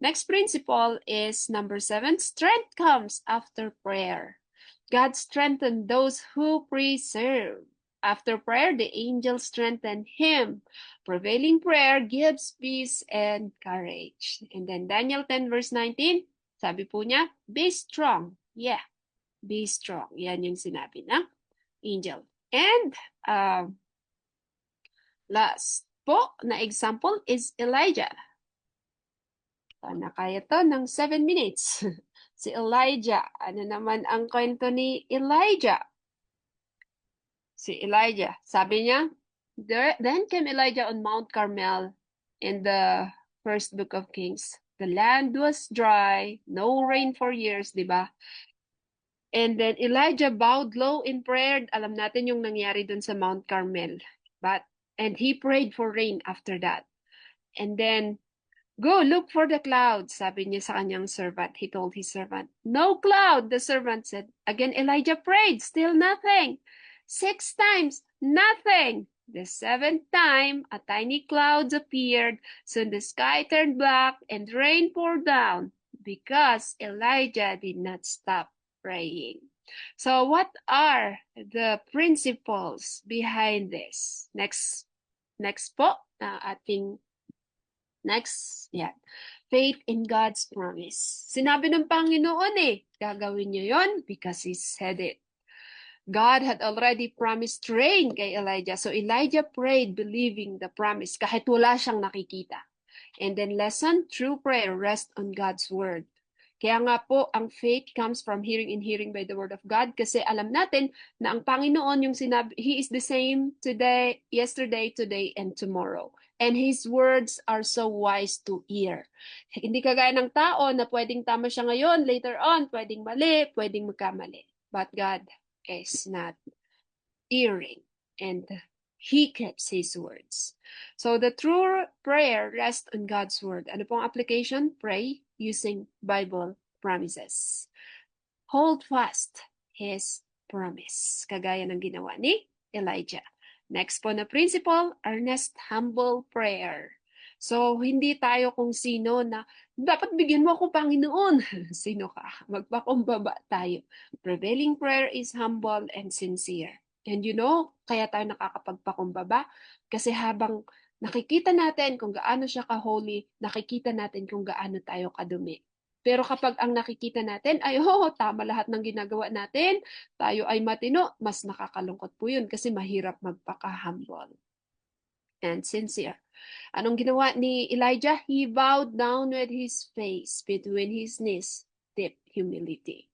Next principle is number 7, strength comes after prayer. God strengthened those who preserve. After prayer, the angels strengthen him. Prevailing prayer gives peace and courage. And then Daniel 10 verse 19, sabi po niya, be strong. Yeah, be strong. Yan yung sinabi ng angel. And last po na example is Elijah. Kaya to ng 7 minutes. Si Elijah. Ano naman ang kwento ni Elijah? Si Elijah, sabi niya, then came Elijah on Mount Carmel in the first book of Kings. The land was dry, no rain for years, di ba? And then Elijah bowed low in prayer. Alam natin yung nangyari dun sa Mount Carmel. And he prayed for rain after that. And then, go look for the clouds, sabi niya sa kanyang servant. He told his servant, no cloud, the servant said. Again, Elijah prayed, still nothing. 6 times, nothing. The 7th time, a tiny cloud appeared. Soon the sky turned black and rain poured down because Elijah did not stop praying. So what are the principles behind this? Next po, ating next, yeah. Faith in God's promise. Sinabi ng Panginoon gagawin niyo yon because He said it. God had already promised rain kay Elijah. So Elijah prayed believing the promise kahit wala siyang nakikita. And then lesson, true prayer rests on God's word. Kaya nga po, ang faith comes from hearing and hearing by the word of God kasi alam natin na ang Panginoon yung sinabi, He is the same today, yesterday, today, and tomorrow. And His words are so wise to hear. Hindi kagaya ng tao na pwedeng tama siya ngayon, later on, pwedeng mali, pwedeng magkamali. But God is not hearing and He keeps His words. So the true prayer rests on God's word. Ano pong application? Pray using Bible promises. Hold fast His promise. Kagaya ng ginawa ni Elijah. Next po na principle, earnest, humble prayer. So, hindi tayo kung sino na, dapat bigyan mo ako, Panginoon. Sino ka? Magpakumbaba tayo. Prevailing prayer is humble and sincere. And you know, kaya tayo nakakapagpakumbaba kasi habang nakikita natin kung gaano siya ka-holy, nakikita natin kung gaano tayo kadumi. Pero kapag ang nakikita natin ay, tama lahat ng ginagawa natin, tayo ay matino, mas nakakalungkot po yun kasi mahirap magpaka-humble and sincere. Anong ginawa ni Elijah? He bowed down with his face between his knees, deep humility.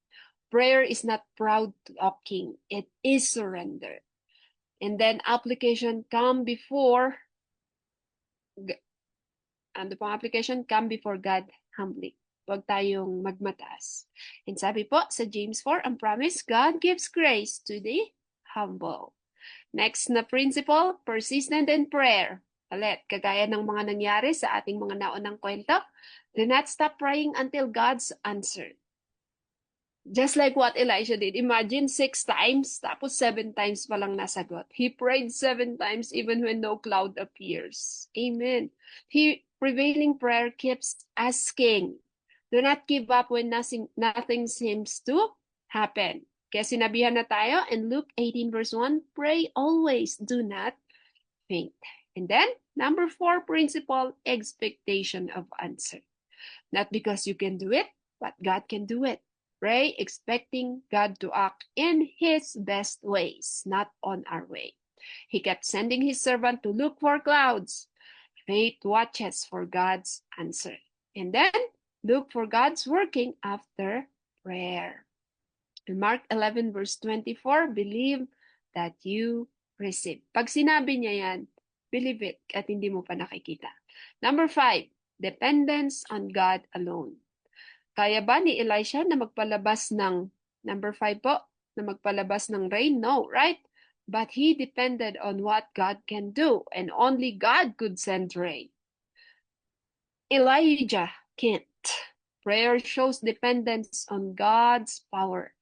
Prayer is not proud talking, it is surrender. And then application come before God humbly. Huwag tayong magmataas. And sabi po sa James 4, ang promise, God gives grace to the humble. Next na principle, persistent in prayer. Ulit, kagaya ng mga nangyari sa ating mga naunang kwento, do not stop praying until God's answered. Just like what Elijah did. Imagine 6 times, tapos 7 times pa lang nasagot. He prayed 7 times even when no cloud appears. Amen. Prevailing prayer keeps asking. Do not give up when nothing seems to happen. Kaya sinabihan na tayo in Luke 18 verse 1, pray always, do not faint. And then, number 4 principle, expectation of answer. Not because you can do it, but God can do it. Pray expecting God to act in His best ways, not on our way. He kept sending His servant to look for clouds. Faith watches for God's answer. And then, look for God's working after prayer. In Mark 11 verse 24, believe that you receive. Pag sinabi niya yan, believe it at hindi mo pa nakikita. Number 5, dependence on God alone. Kaya ba ni Elisha na magpalabas ng, number 5 po, na magpalabas ng rain? No, right? But he depended on what God can do, and only God could send rain. Elijah can't. Prayer shows dependence on God's power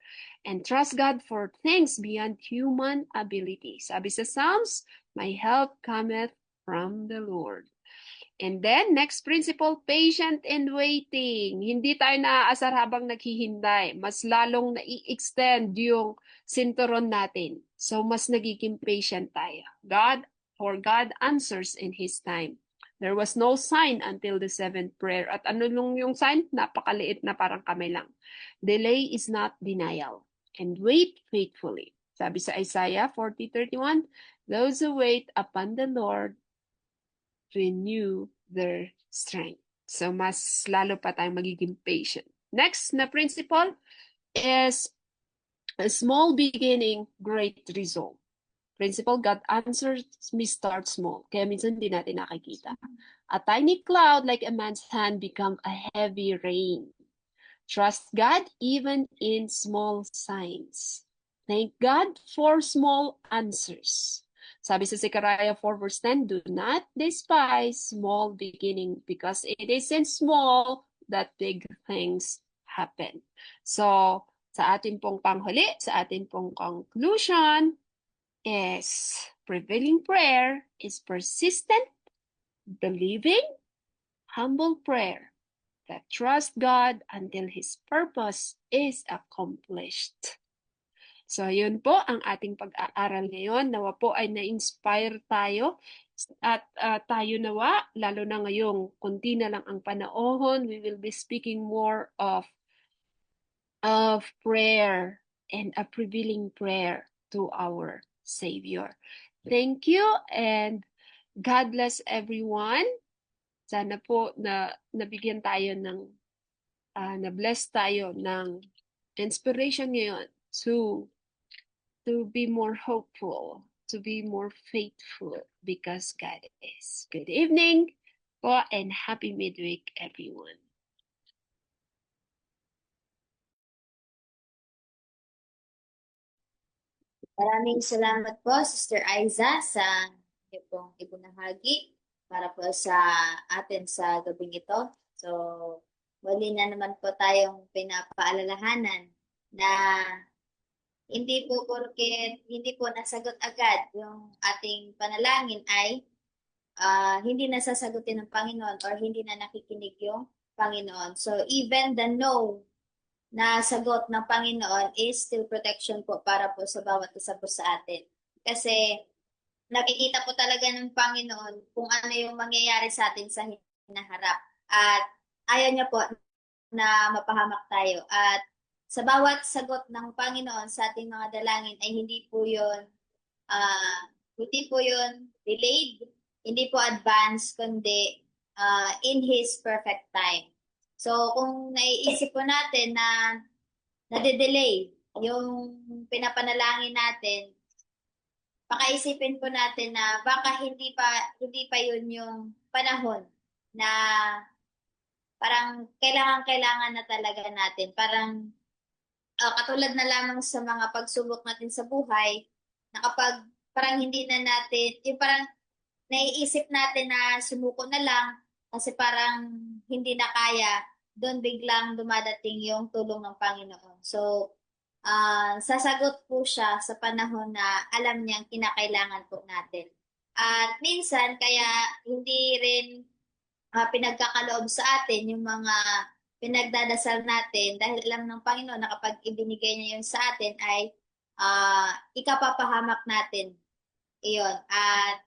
and trust God for things beyond human ability. Sabi sa Psalms, my help cometh from the Lord. And then, next principle, patient and waiting. Hindi tayo naaasar habang naghihintay. Mas lalong nai-extend yung sinturon natin. So, mas nagiging patient tayo. For God answers in His time. There was no sign until the 7th prayer. At ano lang yung sign? Napakaliit na parang kamay lang. Delay is not denial. And wait faithfully. Sabi sa Isaiah 40:31, those who wait upon the Lord renew their strength. So, mas lalo pa tayong magiging patient. Next na principle is a small beginning, great result. Principle, God answers me start small. Kaya minsan hindi natin nakikita. A tiny cloud like a man's hand become a heavy rain. Trust God even in small signs. Thank God for small answers. Sabi sa Zechariah 4 verse 10, do not despise small beginning because it isn't small that big things happen. So, sa ating pong panghuli, sa ating pong conclusion is prevailing prayer is persistent, believing, humble prayer that trust God until His purpose is accomplished. So, yun po ang ating pag-aaral ngayon. Nawa po ay na-inspire tayo at tayo nawa, lalo na ngayong kunti na lang ang panahon, we will be speaking more of prayer and a prevailing prayer to our Savior. Thank you and God bless everyone. Sana po na nabigyan tayo ng na-bless tayo ng inspiration ngayon to be more hopeful, to be more faithful because God is. Good evening po and happy midweek everyone. Maraming salamat po, Sister Aiza, sa iyo pong ibinahagi para po sa atin sa gabing ito. So, muli na naman po tayong pinapaalalahanan na hindi po porket hindi po nasagot agad yung ating panalangin ay hindi nasasagutin ng Panginoon or hindi na nakikinig yung Panginoon. So, even the no na sagot ng Panginoon is still protection po para po sa bawat isa po sa atin. Kasi nakikita po talaga ng Panginoon kung ano yung mangyayari sa atin sa hinaharap. At ayaw niya po na mapahamak tayo. At sa bawat sagot ng Panginoon sa ating mga dalangin ay hindi po yun delayed, hindi po advanced, kundi in His perfect time. So, kung naiisip po natin na nade-delay yung pinapanalangin natin, pakaisipin po natin na baka hindi pa yun yung panahon na parang kailangan na talaga natin. Parang katulad na lamang sa mga pagsubok natin sa buhay, na kapag parang hindi na natin, yung parang naiisip natin na sumuko na lang kasi parang hindi na kaya, doon biglang dumadating yung tulong ng Panginoon. So, sasagot po siya sa panahon na alam niyang kinakailangan po natin. At minsan, kaya hindi rin pinagkakaloob sa atin yung mga pinagdadasal natin dahil alam ng Panginoon na kapag ibinigay niya yun sa atin ay ikapapahamak natin. Iyon. At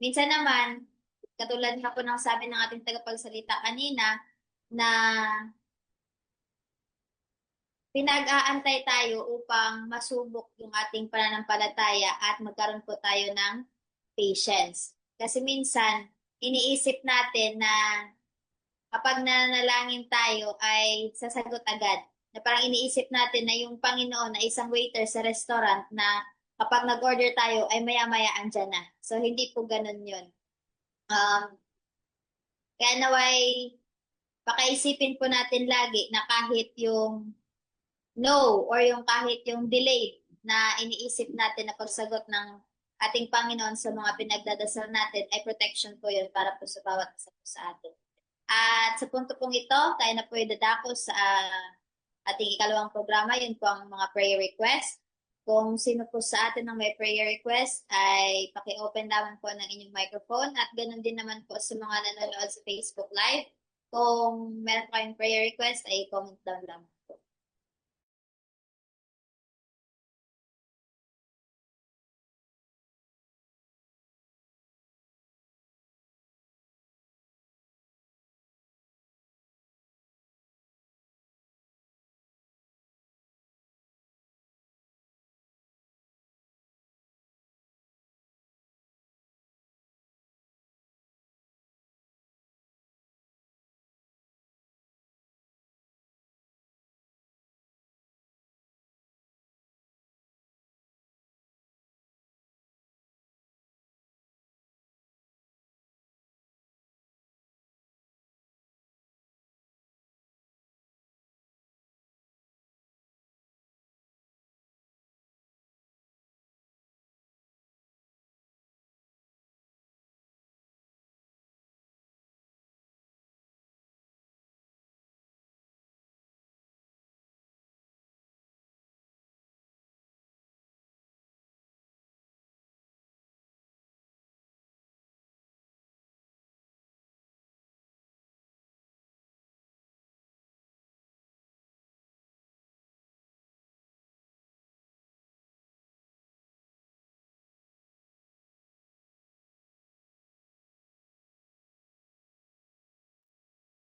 minsan naman, katulad nga po ng sabi ng ating tagapagsalita kanina, na pinag-aantay tayo upang masubok yung ating pananampalataya at magkaroon po tayo ng patience. Kasi minsan, iniisip natin na kapag nanalangin tayo ay sasagot agad. Na parang iniisip natin na yung Panginoon na isang waiter sa restaurant na kapag nag-order tayo ay maya-maya andyan na. So, hindi po ganun yun. Kaya naway, pakaisipin po natin lagi na kahit yung no or yung kahit yung delay na iniisip natin na pagsagot ng ating Panginoon sa mga pinagdadasal natin ay protection po yun para po sa bawat isa po sa atin. At sa punto pong ito, tayo na po dadako sa ating ikalawang programa. Yun po ang mga prayer request. Kung sino po sa atin ang may prayer request ay paki-open lamang po ng inyong microphone at ganun din naman po sa mga nanonood sa Facebook Live. Kung meron kayong prayer request ay comment down lamang po.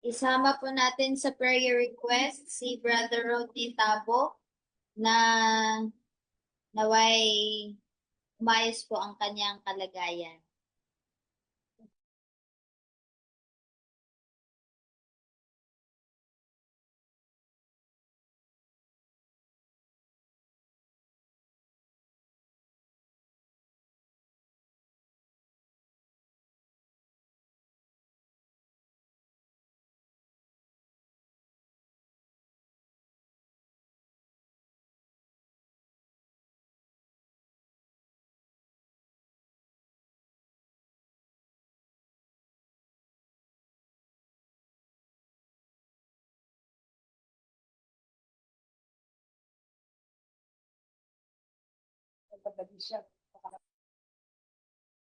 Isama po natin sa prayer request si Brother Rodney Tabo na naway umayos po ang kanyang kalagayan.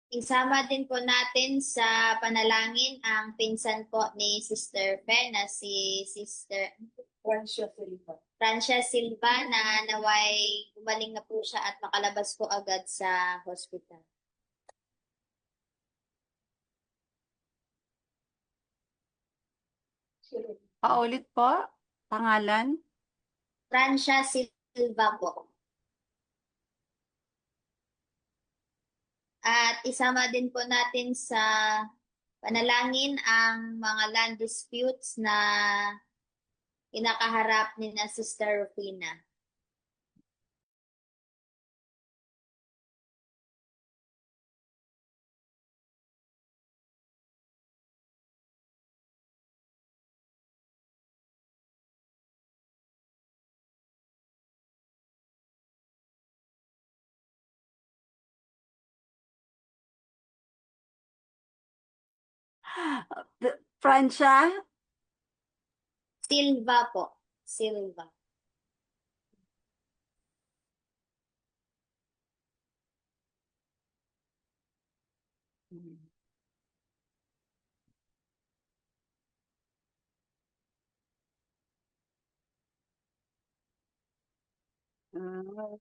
Isama din po natin sa panalangin ang pinsan po ni Sister Fe na si Sister Francia Silva na naway gumaling na po siya at makalabas po agad sa hospital. Paulit po, pangalan? Francia Silva po. At isama din po natin sa panalangin ang mga land disputes na kinakaharap ni na Sister Rufina. Francia? Silva po. Silva. Ah,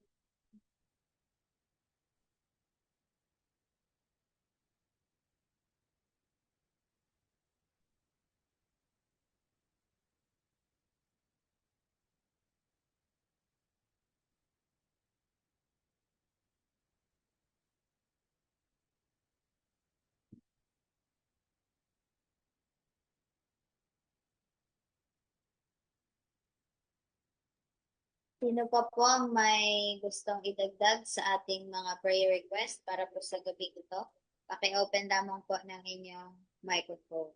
Sino pa po ang may gustong idagdag sa ating mga prayer request para po sa gabi ito? Paki-open lamang po ng inyong microphone.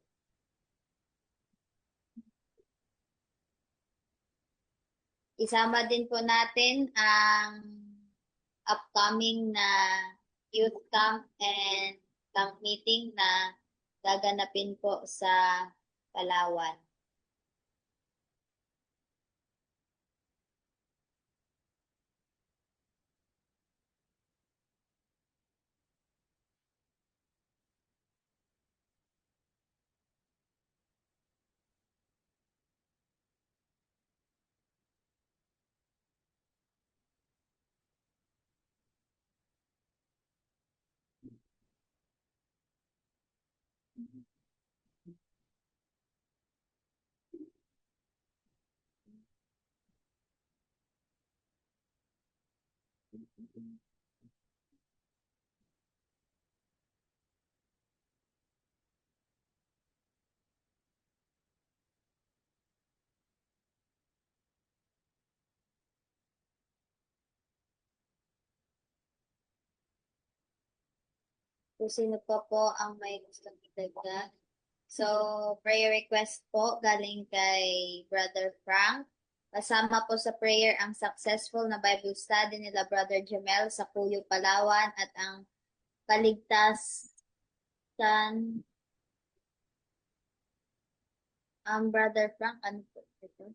Isama din po natin ang upcoming na youth camp and camp meeting na gaganapin po sa Palawan. Kung sino pa po ang may gustong idagdag. So, prayer request po galing kay Brother Frank. Kasama po sa prayer ang successful na Bible study nila Brother Jamel sa Puyo, Palawan at ang kaligtasan ang Brother Frank. Ano po ito?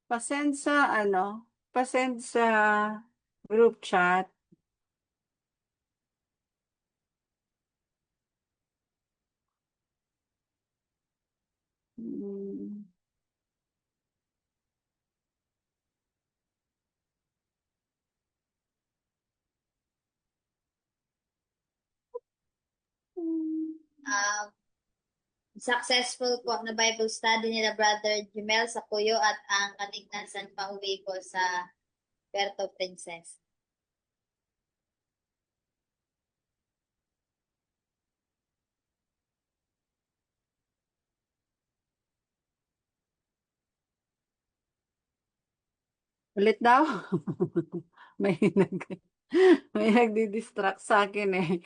pasend sa pasend sa group chat. Hmm. Um, successful po na Bible study nila Brother Jamel sa Puyo at ang kaligtasan pauwi po sa Puerto Princesa. Ulit daw. May may nagdi-distract sa akin eh.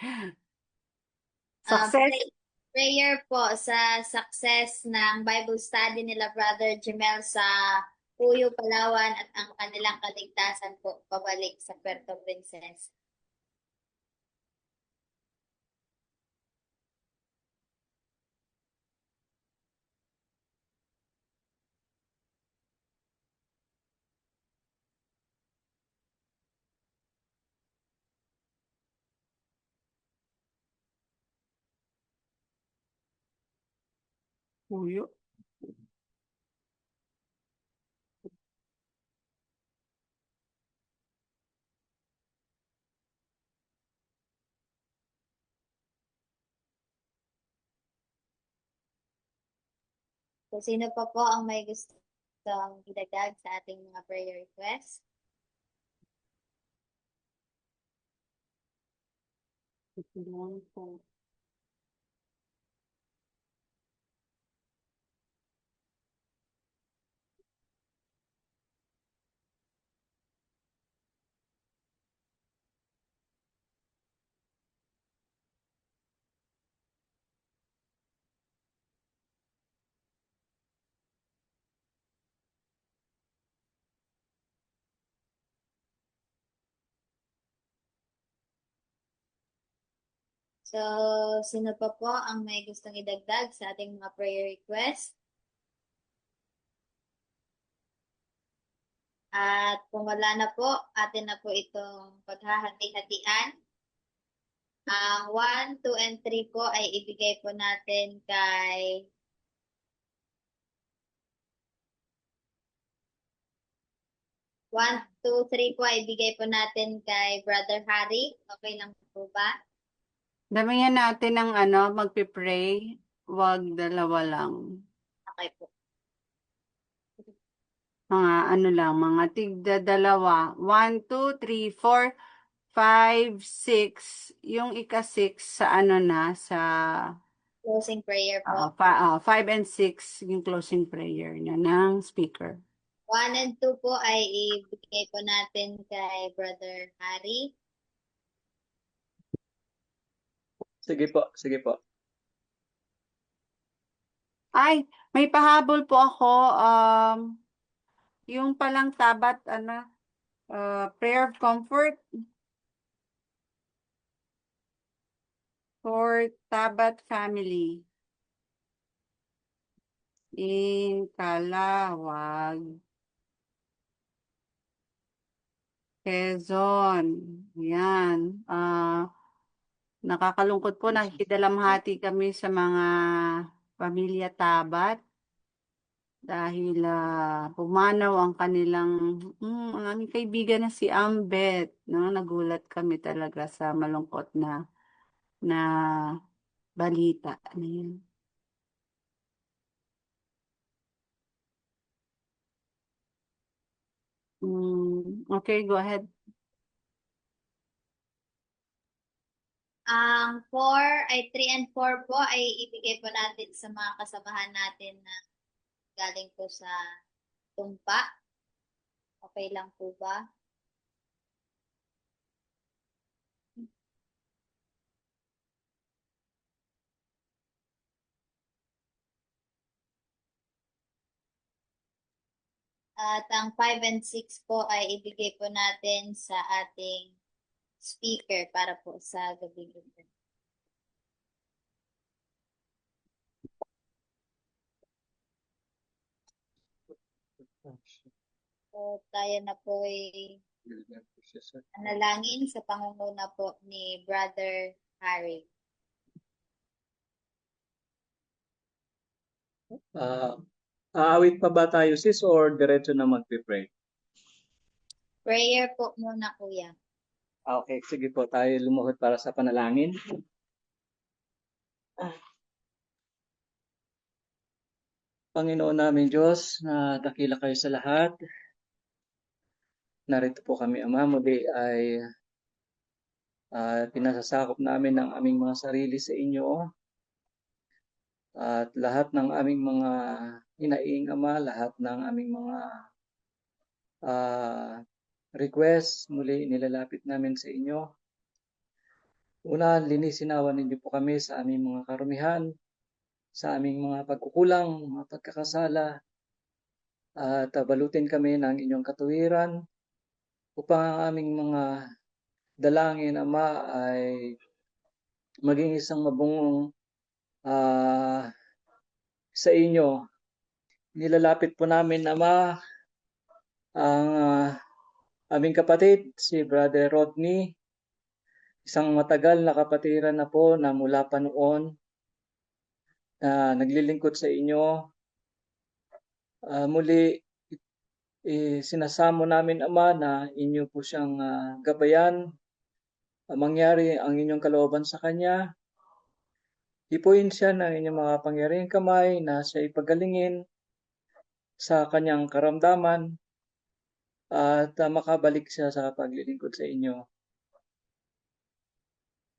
Success. Prayer po sa success ng Bible study nila Brother Jamel sa Puyo, Palawan at ang kanilang kaligtasan po pabalik sa Puerto Princesa. Uyo. So, sino pa po ang may gustong idagdag sa ating mga prayer request? Ito lang po. So, sino pa po ang may gustong idagdag sa ating mga prayer request? At kung wala na po, atin na po itong paghahati-hatian. Ang 1, 2, and 3 po ay ibigay po natin kay One, two, three po ay ibigay po natin kay Brother Harry. Okay lang po ba? Damihan natin ng magpipray. Wag dalawa lang. Okay po. Mga lang, mga tigda dalawa. 1, 2, 3, 4, 5, 6. Yung ika-6 sa sa Closing prayer po. 5 and 6, yung closing prayer niya ng speaker. 1 and 2 po ay ibigay po natin kay Brother Harry. Sige po, sige po. Ay, may pahabol po ako. Yung palang tabat, prayer of comfort for Tabat family in Calawag, Quezon. Yan. Nakakalungkot po, nakikidalamhati kami sa mga pamilya Tabat dahil pumanaw ang ang aming kaibigan na si Ambet. No? Nagulat kami talaga sa malungkot na balita na yun. Okay, go ahead. Ang 3 and 4 po ay ibigay po natin sa mga kasamahan natin na galing po sa tumpa. Okay lang po ba? At ang 5 and 6 po ay ibigay po natin sa ating speaker para po sa gabi ito. So, tayo na po ay nanalangin sa pangunguna po ni Brother Harry. Aawit pa ba tayo, sis, or diretso na magpipray? Prayer po muna, kuya. Okay, sige po, tayo lumuhod para sa panalangin. Panginoon namin Diyos, na dakila kayo sa lahat. Narito po kami, Ama, muli ay pinasasakop namin ang aming mga sarili sa inyo. At lahat ng aming mga hinaing, Ama, lahat ng aming mga requests, muli nilalapit namin sa inyo. Una, linisinawan ninyo po kami sa aming mga karumihan, sa aming mga pagkukulang, mga pagkakasala, at balutin kami ng inyong katuwiran upang ang aming mga dalangin, Ama, ay maging isang mabungong sa inyo. Nilalapit po namin, Ama, ang aming kapatid, si Brother Rodney, isang matagal na kapatiran na po na mula pa noon na naglilingkod sa inyo. Muli, sinasamo namin, Ama, na inyo po siyang gabayan, mangyari ang inyong kalooban sa Kanya. Hipuin siya ng inyong mga pangyarihang kamay na siya ipagalingin sa kanyang karamdaman at makabalik siya sa paglilingkod sa inyo.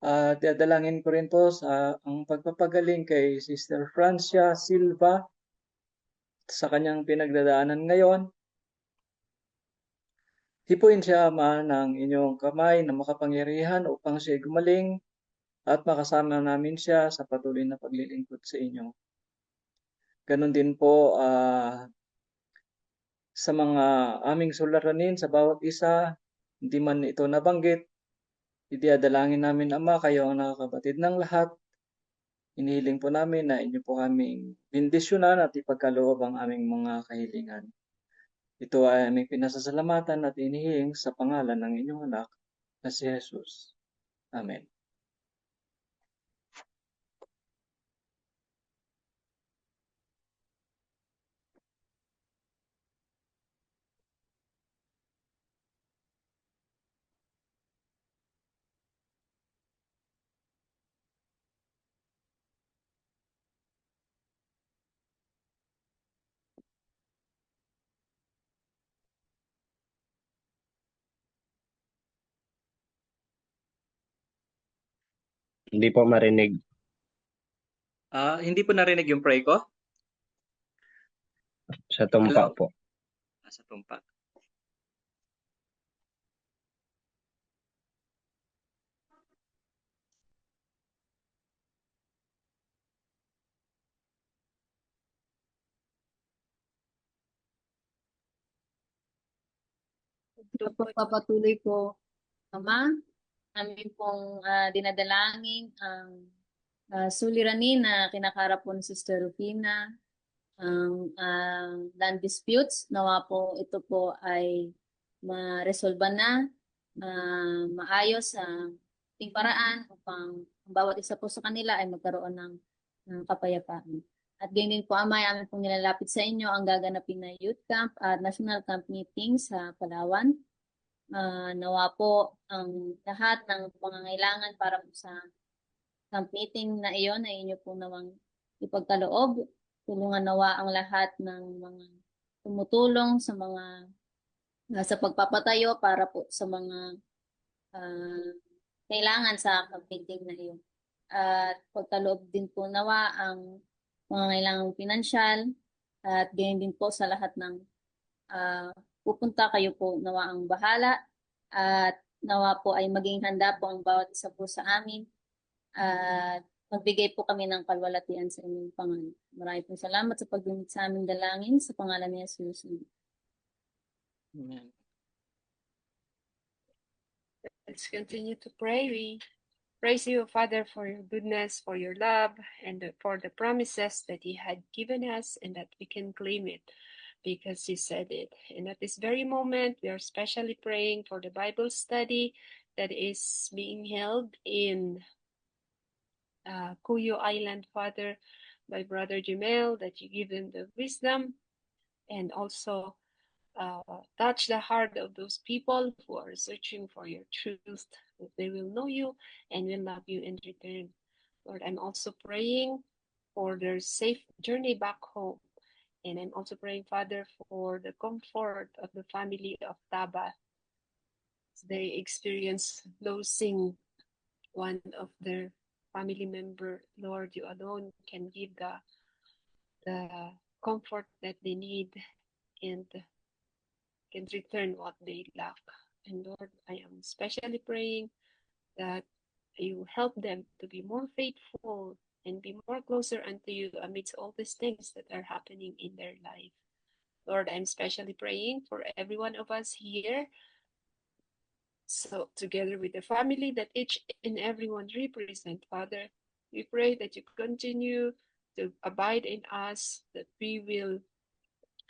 At dadalangin ko rin po sa ang pagpapagaling kay Sister Francia Silva sa kanyang pinagdadaanan ngayon. Hipuin siya, Ama, ng inyong kamay na makapangyarihan upang siya gumaling at makasama namin siya sa patuloy na paglilingkod sa inyo. Ganon din po sa mga aming suliranin sa bawat isa, hindi man ito nabanggit, idadalangin namin, Ama, kayo ang nakakabatid ng lahat. Inihiling po namin na inyo po kaming bendisyonan at ipagkaloob ang aming mga kahilingan. Ito ay aming pinasasalamatan at inihiling sa pangalan ng inyong anak na si Jesus. Amen. Hindi po marinig Hindi po narinig yung pray ko? sa tumpa Hello? po. Sa tumpa. Sa pagpapatuloy ko, Ama, amin pong dinadalangin ang suliranin na kinakarap po ni Sister Rufina, ang land disputes. Nawa po ito po ay ma-resolve na maayos sa ating paraan upang ang bawat isa po sa kanila ay magkaroon ng kapayapaan. At ganyan din po, Ama, amin pong nilalapit sa inyo ang gaganapin na youth camp at national camp meeting sa Palawan. Nawa po ang lahat ng pangangailangan para po sa camp meeting na iyon ay inyo po nawang ipagkaloob. Tulungan nawa ang lahat ng mga tumutulong sa mga sa pagpapatayo para po sa mga kailangan sa camp meeting na iyon. At pagkaloob din po nawa ang mga kailangang pinansyal at ganyan din po sa lahat ng pupunta, kayo po nawa ang bahala at nawa po ay maging handa po ang bawat isa po sa amin at magbigay po kami ng kalwalatian sa inyong pangalan. Maraming po salamat sa pagdunit sa aming dalangin sa pangalan ni Jesus. Amen. Let's continue to pray. We praise you, Father, for your goodness, for your love, and for the promises that you had given us, and that we can claim it because you said it. And at this very moment, we are especially praying for the Bible study that is being held in Cuyo Island, Father, by Brother Jamel, that you give them the wisdom and also touch the heart of those people who are searching for your truth, that they will know you and will love you in return. Lord, I'm also praying for their safe journey back home. And I'm also praying, Father, for the comfort of the family of Taba. They experience losing one of their family member. Lord, you alone can give the comfort that they need and can return what they lack. And Lord, I am especially praying that you help them to be more faithful and be more closer unto you amidst all these things that are happening in their life. Lord, I'm especially praying for every one of us here. So together with the family that each and everyone represent, Father, we pray that you continue to abide in us, that we will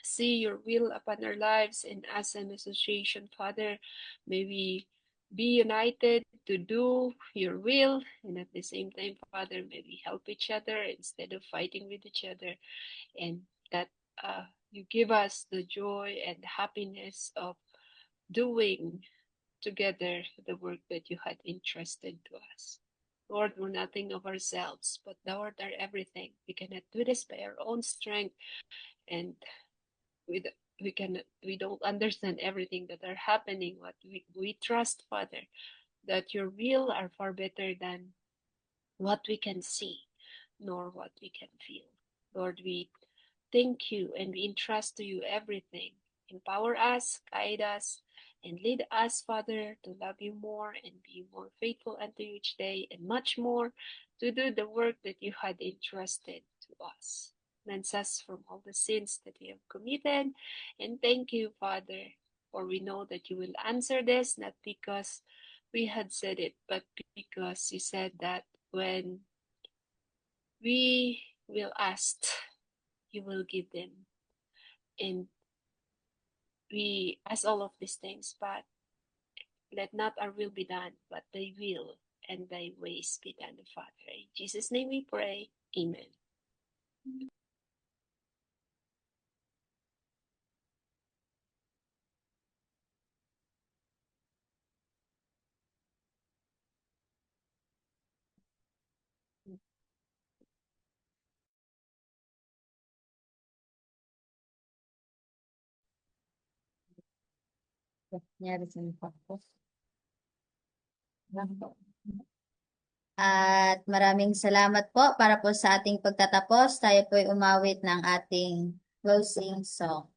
see your will upon our lives, and as an association, Father, may we be united to do your will, and at the same time, Father, may we help each other instead of fighting with each other, and that you give us the joy and happiness of doing together the work that you had entrusted to us. Lord, we're nothing of ourselves, but thou art our everything. We cannot do this by our own strength, and we we don't understand everything that are happening. But we trust, Father, that your will are far better than what we can see, nor what we can feel. Lord, we thank you and we entrust to you everything. Empower us, guide us, and lead us, Father, to love you more and be more faithful unto you each day, and much more to do the work that you had entrusted to us. Cleanse us from all the sins that we have committed. And thank you, Father, for we know that you will answer this, not because we had said it, but because you said that when we will ask, you will give them. And we ask all of these things, but let not our will be done, but thy will and thy ways be done, Father. In Jesus' name we pray. Amen. At maraming salamat po para po sa ating pagtatapos. Tayo po ay umawit ng ating closing song.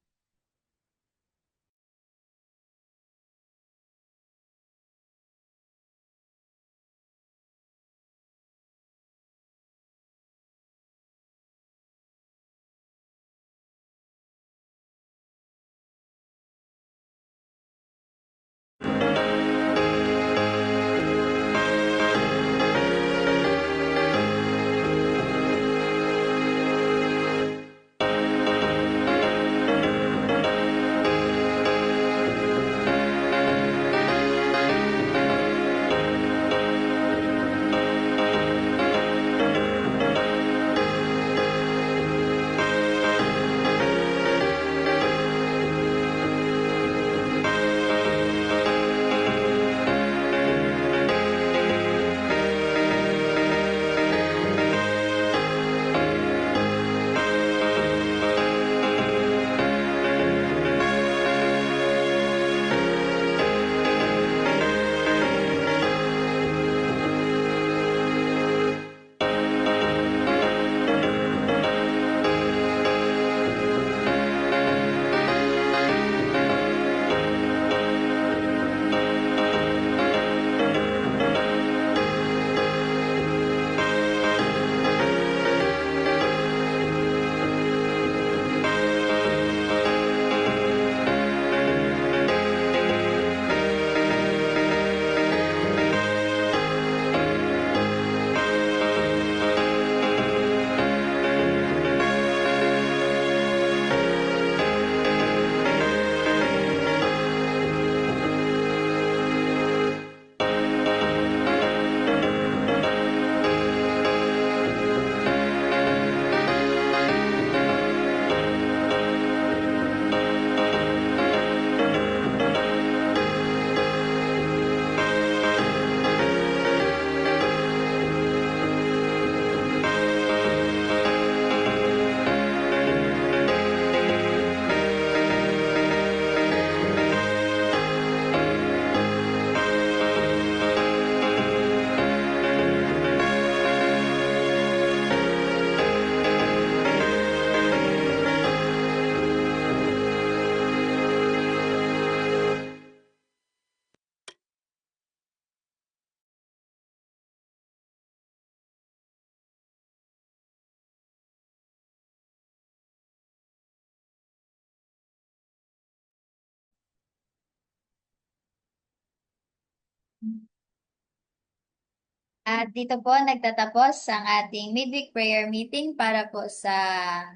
At dito po nagtatapos ang ating midweek prayer meeting para po sa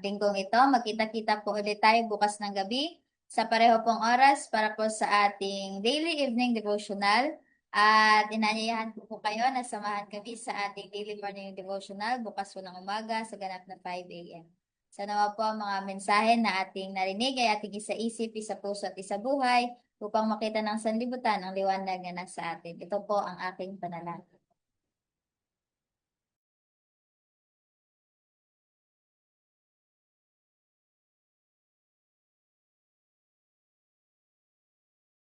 linggong ito. Magkita-kita po ulit tayo bukas ng gabi sa pareho pong oras para po sa ating daily evening devotional. At inaanyayahan ko po kayo na samahan kami sa ating daily morning devotional bukas po ng umaga sa ganap na 5 a.m. Sana po ang mga mensahe na ating narinig ay ating isa-isip, isa-puso at isa-buhay upang makita ng sanlibutan ang liwanag na nasa atin. Ito po ang aking panalangin.